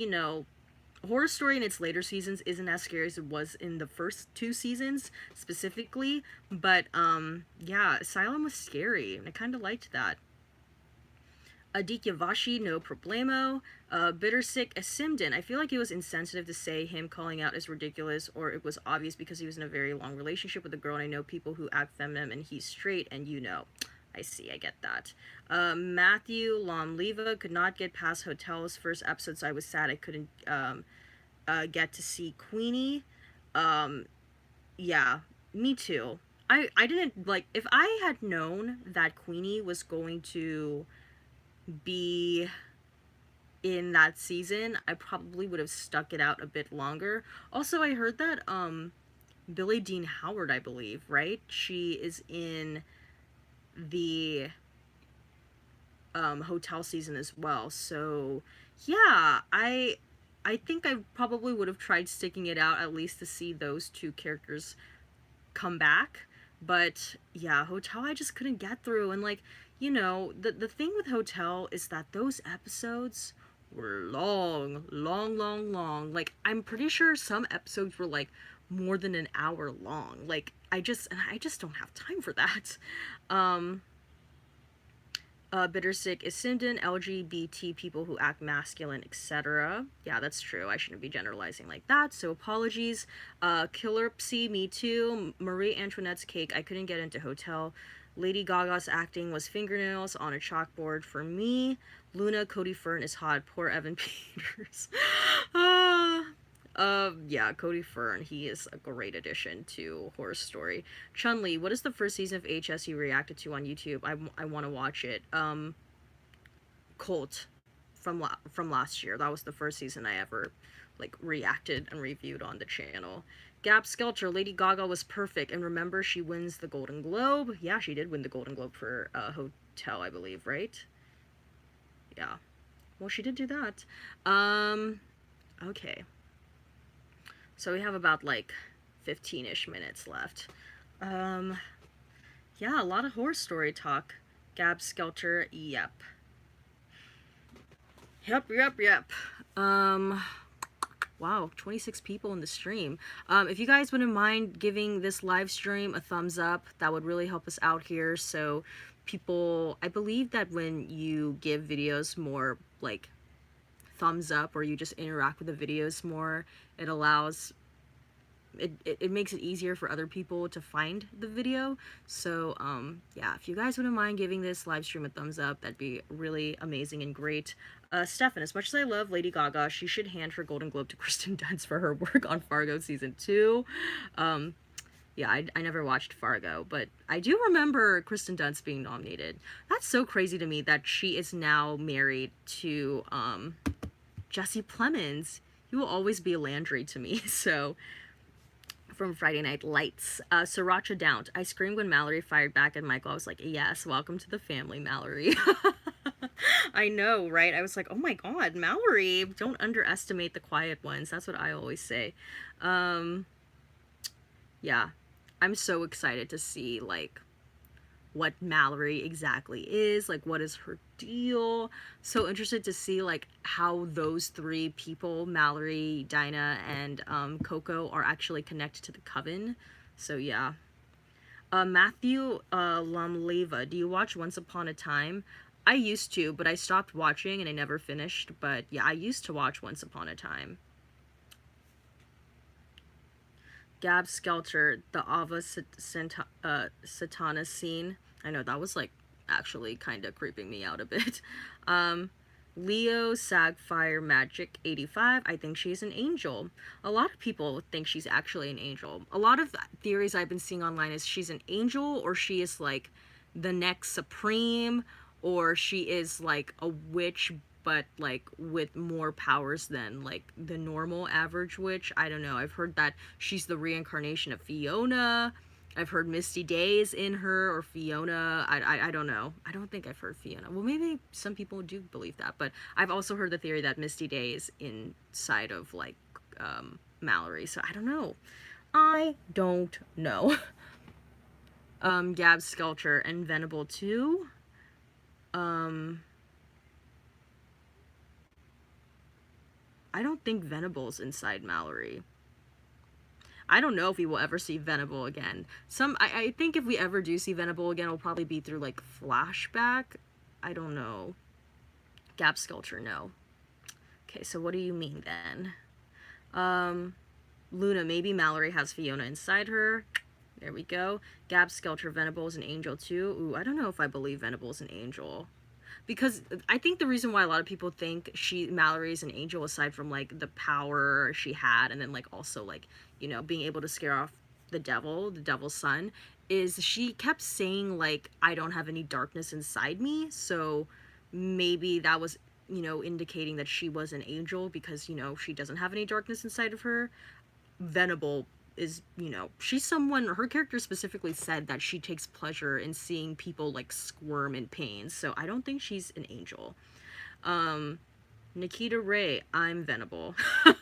Horror Story in its later seasons isn't as scary as it was in the first two seasons specifically, but yeah, Asylum was scary and I kind of liked that. Aditya Vashi, no problemo. Bittersick Simden. I feel like it was insensitive to say him calling out is ridiculous, or it was obvious because he was in a very long relationship with a girl, and I know people who act feminine and he's straight, and you know. I see, I get that. Matthew Lomleva could not get past Hotel's first episode, so I was sad I couldn't get to see Queenie. Um, yeah, me too. I didn't, like, if I had known that Queenie was going to be in that season, I probably would have stuck it out a bit longer. Also, I heard that Billie Dean Howard, I believe, right? She is in the hotel season as well. So, yeah, I think I probably would have tried sticking it out at least to see those two characters come back. But yeah, Hotel I just couldn't get through. And like, the thing with Hotel is that those episodes were long, long, long, long. Like I'm pretty sure some episodes were like more than an hour long. Like I just don't have time for that. Um Bittersick is Simden, LGBT people who act masculine, etc. Yeah, that's true. I shouldn't be generalizing like that, so apologies. Killer Psi, me too. Marie Antoinette's cake, I couldn't get into Hotel. Lady Gaga's acting was fingernails on a chalkboard for me. Luna, Cody Fern is hot. Poor Evan Peters. Ah. Yeah, Cody Fern, he is a great addition to Horror Story. Chun-Li, what is the first season of HS you reacted to on YouTube? I want to watch it. Cult from last year. That was the first season I ever like reacted and reviewed on the channel. Gab Skelter, Lady Gaga was perfect, and remember she wins the Golden Globe. Yeah, she did win the Golden Globe for Hotel, I believe, right? Yeah. Well, she did do that. Okay. So we have about like 15-ish minutes left. Um, yeah, a lot of horror story talk. Gab Skelter, yep. Yep. Wow, 26 people in the stream. If you guys wouldn't mind giving this live stream a thumbs up, that would really help us out here. So people, I believe that when you give videos more like thumbs up or you just interact with the videos more, it allows it makes it easier for other people to find the video. So yeah, if you guys wouldn't mind giving this live stream a thumbs up, that'd be really amazing and great. Stefan, as much as I love Lady Gaga, she should hand her Golden Globe to Kristen Dunst for her work on Fargo season 2. Yeah, I never watched Fargo, but I do remember Kristen Dunst being nominated. That's so crazy to me that she is now married to Jesse Plemons. He will always be a Landry to me. So from Friday Night Lights. Sriracha Downt. I screamed when Mallory fired back at Michael. I was like, yes, welcome to the family, Mallory. I know, right? I was like, oh my god, Mallory, don't underestimate the quiet ones. That's what I always say. Yeah, I'm so excited to see, like, what Mallory exactly is, like what is her deal. So interested to see like how those three people, Mallory, Dinah, and Coco, are actually connected to the coven. So yeah. Matthew Lamleva, do you watch Once Upon a Time? I used to, but I stopped watching and I never finished. But yeah, I used to watch Once Upon a Time. Gab Skelter, the Ava Satana scene. I know that was like actually kind of creeping me out a bit. Leo Sagfire Magic 85, I think she's an angel. A lot of people think she's actually an angel. A lot of theories I've been seeing online is she's an angel, or she is like the next supreme, or she is like a witch but like with more powers than like the normal average witch. I don't know. I've heard that she's the reincarnation of Fiona. I've heard Misty Days in her, or Fiona. I don't know. I don't think I've heard Fiona. Well, maybe some people do believe that, but I've also heard the theory that Misty Days inside of like Mallory. So I don't know. I don't know. Gab Skelter and Venable too. I don't think Venable's inside Mallory. I don't know if we will ever see Venable again. I think if we ever do see Venable again, it'll probably be through like flashback. I don't know. Gab Sculpture, no. Okay, so what do you mean then? Luna, maybe Mallory has Fiona inside her. There we go. Gab Skelter, Venable is an angel too. Ooh, I don't know if I believe Venable is an angel. Because I think the reason why a lot of people think Mallory is an angel, aside from like the power she had, and then like also like, you know, being able to scare off the devil's son, is she kept saying like, I don't have any darkness inside me. So maybe that was, you know, indicating that she was an angel because, you know, she doesn't have any darkness inside of her. Venable is, you know, she's someone, her character specifically said that she takes pleasure in seeing people like squirm in pain, so I don't think she's an angel. Nikita Ray, I'm Venable. Oh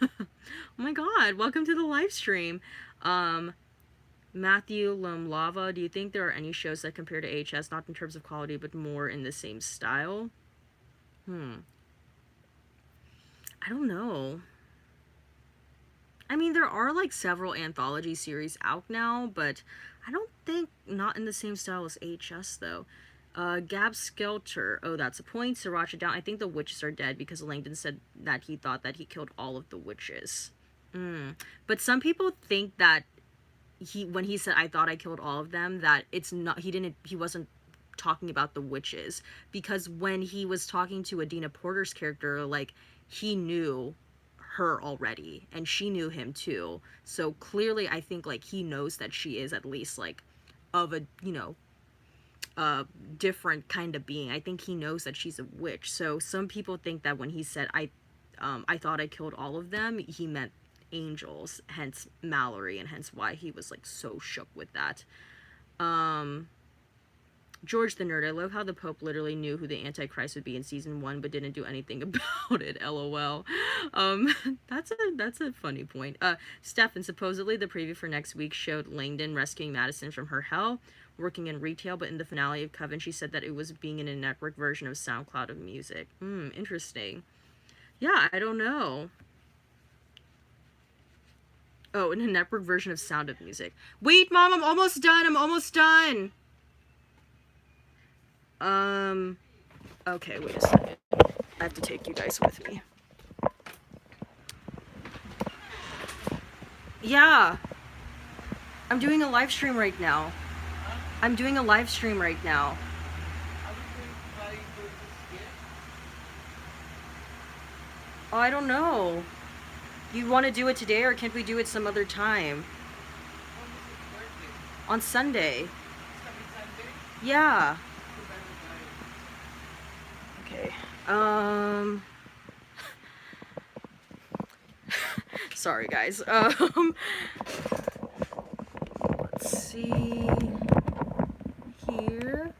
my god, welcome to the live stream. Matthew Lava, do you think there are any shows that compare to HS, not in terms of quality but more in the same style? I don't know. I mean, there are like several anthology series out now, but I don't think not in the same style as HS though. Gab Skelter, oh, that's a point. Sriracha down. I think the witches are dead because Langdon said that he thought that he killed all of the witches. But some people think that when he said I thought I killed all of them, that it's not, he wasn't talking about the witches, because when he was talking to Adina Porter's character, like, he knew her already and she knew him too, so clearly I think like he knows that she is at least like of a, you know, a different kind of being. I think he knows that she's a witch. So some people think that when he said I thought I killed all of them, he meant angels, hence Mallory, and hence why he was like so shook with that. George the Nerd, I love how the Pope literally knew who the Antichrist would be in season 1, but didn't do anything about it. LOL. That's a funny point. Stefan, supposedly the preview for next week showed Langdon rescuing Madison from her hell, working in retail, but in the finale of Coven, she said that it was being in a network version of SoundCloud of music. Interesting. Yeah, I don't know. Oh, in a network version of Sound of Music. Wait, Mom, I'm almost done. I'm almost done. Okay, wait a second. I have to take you guys with me. Yeah. I'm doing a live stream right now. I'm doing a live stream right now. Oh, I don't know. You want to do it today, or can't we do it some other time? On Sunday. Yeah. Okay. Sorry, guys. Let's see here.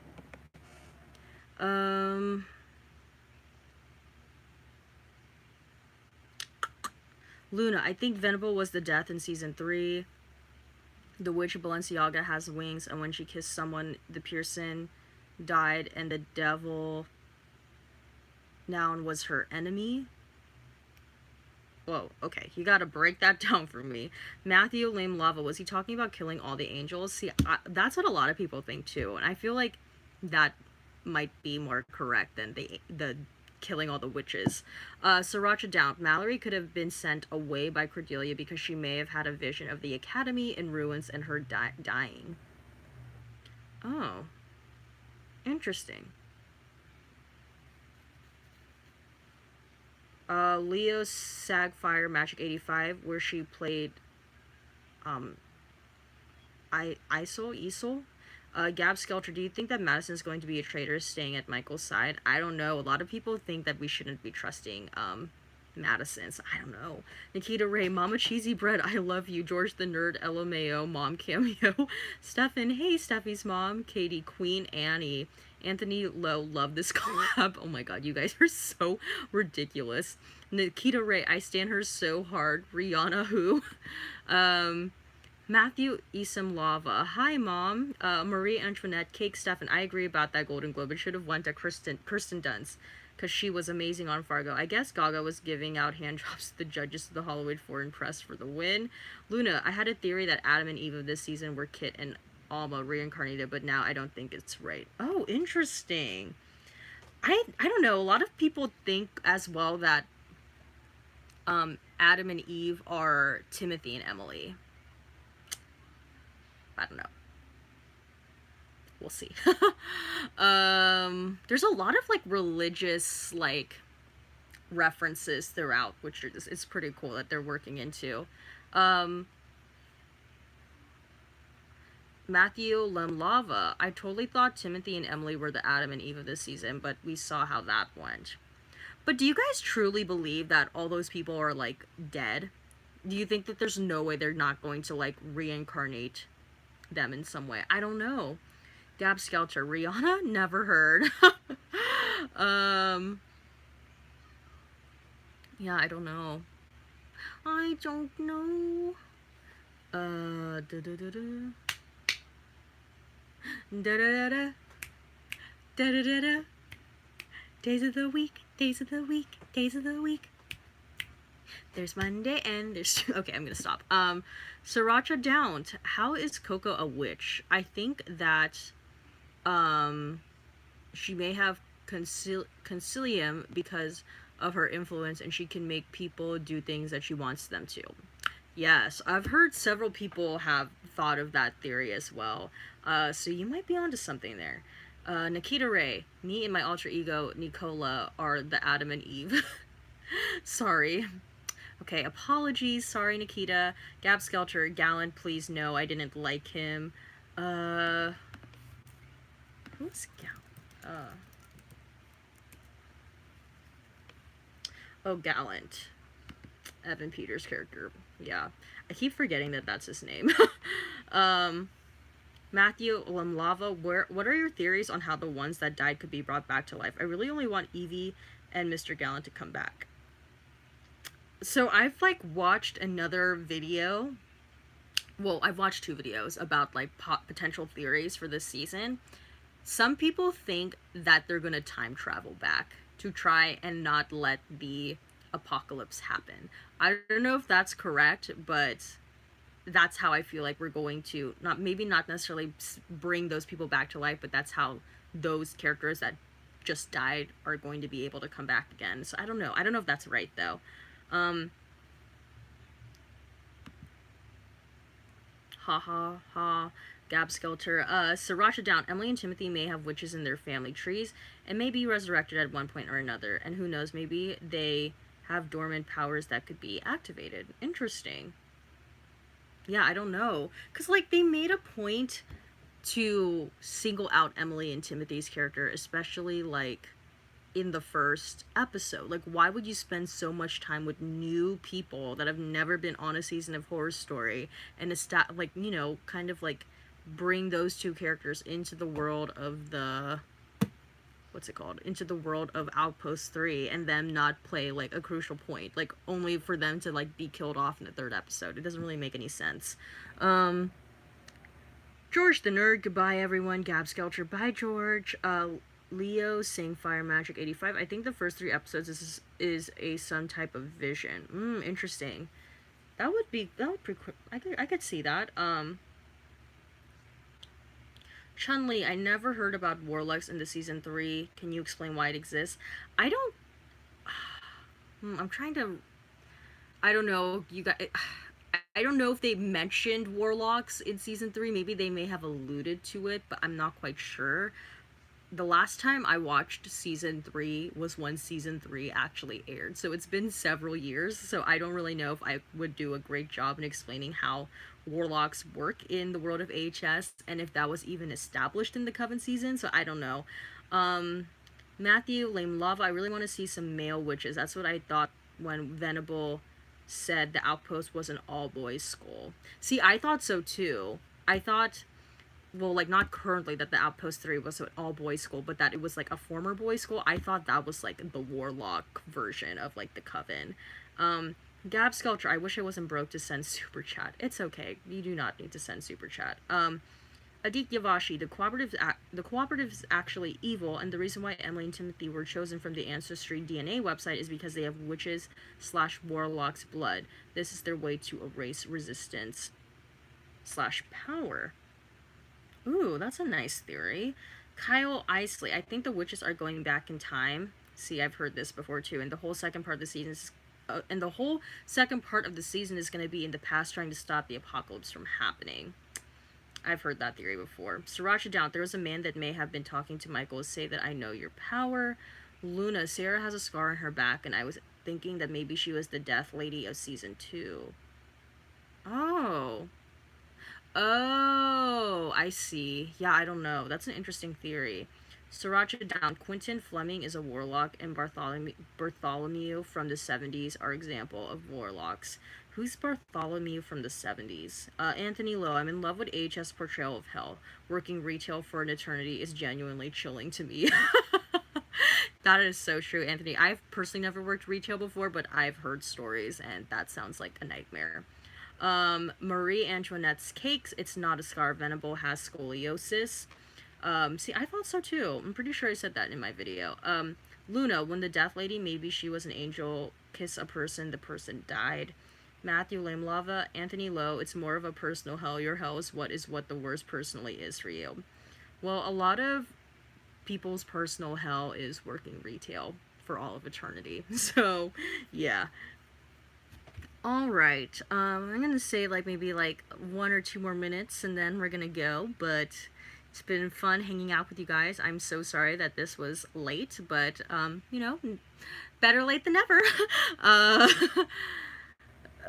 Luna, I think Venable was the death in season 3. The witch of Balenciaga has wings, and when she kissed someone, the Pearson died, and the devil noun was her enemy. Whoa, okay, you gotta break that down for me. Matthew Lame Lava, was he talking about killing all the angels? See, that's what a lot of people think too, and I feel like that might be more correct than the killing all the witches. Sriracha down. Mallory could have been sent away by Cordelia because she may have had a vision of the academy in ruins and her dying. Oh. Interesting. Leo Sagfire Magic 85, where she played um Isol. Gab Skelter, do you think that Madison's going to be a traitor staying at Michael's side? I don't know. A lot of people think that we shouldn't be trusting Madison, so I don't know. Nikita Ray, Mama Cheesy Bread, I love you. George the Nerd, LMAO, Mom Cameo. Stefan, hey Steffi's mom. Katie, Queen Annie. Anthony Lowe, love this collab. Oh my god, you guys are so ridiculous. Nikita Ray, I stand her so hard. Rihanna, who? um, Matthew Isam Lava. Hi, Mom. Marie Antoinette, Cake Stefan. I agree about that Golden Globe. It should have went to Kirsten Dunst because she was amazing on Fargo. I guess Gaga was giving out hand jobs to the judges of the Hollywood Foreign Press for the win. Luna, I had a theory that Adam and Eve of this season were Kit and Alma reincarnated, but now I don't think it's right. Oh, interesting. I don't know. A lot of people think as well that Adam and Eve are Timothy and Emily. I don't know. We'll see. There's a lot of like religious like references throughout, which is it's pretty cool that they're working into. Matthew Lemlava. I totally thought Timothy and Emily were the Adam and Eve of this season, but we saw how that went. But do you guys truly believe that all those people are like dead? Do you think that there's no way they're not going to like reincarnate them in some way? I don't know. Gab Skelter, Rihanna? Never heard. Yeah, I don't know. I don't know. Da da da da. Da da da da. Da da da da. Days of the week, days of the week, days of the week. There's Monday and there's... Okay, I'm gonna stop. Sriracha Downs. How is Coco a witch? I think that she may have concilium because of her influence, and she can make people do things that she wants them to. Yes, I've heard several people have thought of that theory as well. So you might be onto something there. Nikita Ray, me and my alter ego, Nicola, are the Adam and Eve. Sorry. Okay, apologies. Sorry, Nikita. Gab Skelter, Gallant, please no, I didn't like him. Who's Gallant? Oh, Gallant. Evan Peters' character. Yeah. I keep forgetting that that's his name. Matthew Lemlava, what are your theories on how the ones that died could be brought back to life? I really only want Evie and Mr. Gallant to come back. So I've like watched another video. Well, I've watched two videos about like potential theories for this season. Some people think that they're gonna time travel back to try and not let the apocalypse happen. I don't know if that's correct, but that's how I feel like we're going to not necessarily bring those people back to life, but that's how those characters that just died are going to be able to come back again. So I don't know if that's right though. Ha ha ha. Gab Skelter. Sriracha Down. Emily and Timothy may have witches in their family trees and may be resurrected at one point or another. And who knows, maybe they have dormant powers that could be activated. Interesting. Yeah, I don't know. Because, like, they made a point to single out Emily and Timothy's character, especially, like, in the first episode. Like, why would you spend so much time with new people that have never been on a season of Horror Story and like, you know, kind of like bring those two characters into the world of the what's it called, into the world of Outpost 3 and them not play like a crucial point, like only for them to like be killed off in the third episode. It doesn't really make any sense. George the Nerd, goodbye everyone. Gab Skelter, bye George. Leo Sing Fire Magic 85. I think the first 3 episodes is a some type of vision. Interesting. That would be pretty cool. I could see that. Chun-Li, I never heard about Warlocks in the season 3. Can you explain why it exists? I don't... I'm trying to... I don't know. You guys... I don't know if they mentioned Warlocks in season 3. Maybe they may have alluded to it, but I'm not quite sure. the last time I watched season 3 was when season 3 actually aired. So it's been several years, so I don't really know if I would do a great job in explaining how warlocks work in the world of AHS and if that was even established in the Coven season, so I don't know. Um Matthew, Lame Lava, I really want to see some male witches. That's what I thought when Venable said the outpost was an all boys school. See, I thought so too. I thought, well, like, not currently that the Outpost 3 was an all boys school, but that it was like a former boys school. I thought that was like the warlock version of like the Coven. Gab Skelter, I wish I wasn't broke to send super chat. It's okay. You do not need to send super chat. Adik Yavashi, the cooperative is actually evil, and the reason why Emily and Timothy were chosen from the Ancestry DNA website is because they have witches / warlocks blood. This is their way to erase resistance / power. Ooh, that's a nice theory. Kyle Isley, I think the witches are going back in time. See, I've heard this before too. And the whole second part of the season is, going to be in the past, trying to stop the apocalypse from happening. I've heard that theory before. Sriracha Down, there was a man that may have been talking to Michael. Say that I know your power. Luna, Sarah has a scar on her back, and I was thinking that maybe she was the Death Lady of season 2. Oh. Oh, I see. Yeah, I don't know. That's an interesting theory. Sriracha Down, Quentin Fleming is a warlock, and Bartholomew from the 70s are example of warlocks. Who's Bartholomew from the 70s? Anthony Lowe, I'm in love with AHS portrayal of hell. Working retail for an eternity is genuinely chilling to me. That is so true, Anthony. I've personally never worked retail before, but I've heard stories, and that sounds like a nightmare. Marie Antoinette's cakes, it's not a scar. Venable has scoliosis. See, I thought so too. I'm pretty sure I said that in my video. Luna, when the Death Lady, maybe she was an angel, kiss a person, the person died. Matthew Lame Lava, Anthony Lowe, it's more of a personal hell. Your hell is what the worst personally is for you. Well, a lot of people's personal hell is working retail for all of eternity. So, yeah. Alright, I'm gonna say like maybe like 1 or 2 more minutes and then we're gonna go, but it's been fun hanging out with you guys. I'm so sorry that this was late, but, you know, better late than never.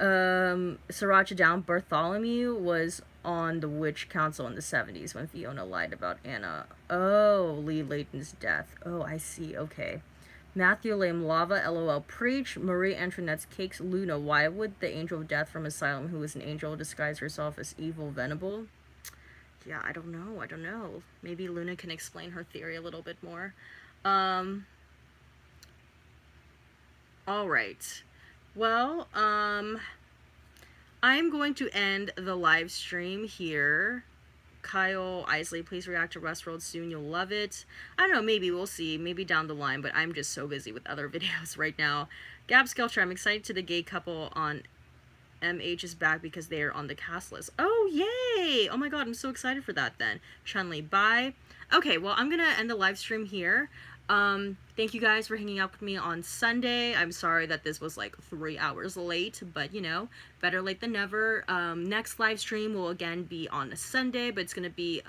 Sriracha Down, Bartholomew was on the Witch Council in the 70s when Fiona lied about Anna. Oh, Lee Layton's death. Oh, I see, okay. Matthew Lame Lava, LOL Preach, Marie Antoinette's Cakes, Luna, why would the Angel of Death from Asylum, who is an angel, disguise herself as evil Venable? Yeah, I don't know. Maybe Luna can explain her theory a little bit more. Alright. Well, I'm going to end the live stream here. Kyle Isley, please react to Westworld soon. You'll love it. I don't know, maybe. We'll see. Maybe down the line, but I'm just so busy with other videos right now. Gab Skelter, I'm excited to the gay couple on MH is back because they are on the cast list. Oh, yay! Oh my god, I'm so excited for that then. Chun-Li, bye. Okay, well, I'm gonna end the live stream here. Thank you guys for hanging out with me on Sunday. I'm sorry that this was like 3 hours late, but you know, better late than never. Next live stream will again be on a Sunday, but it's gonna be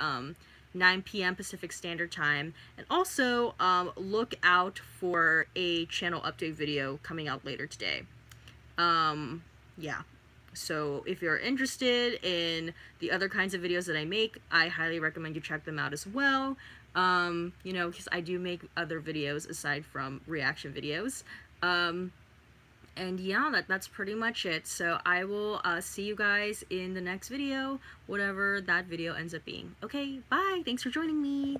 9 p.m. Pacific Standard Time. And also, look out for a channel update video coming out later today. Yeah. So if you're interested in the other kinds of videos that I make, I highly recommend you check them out as well. You know, because I do make other videos aside from reaction videos. And yeah, that's pretty much it. So I will see you guys in the next video, whatever that video ends up being. Okay, bye! Thanks for joining me!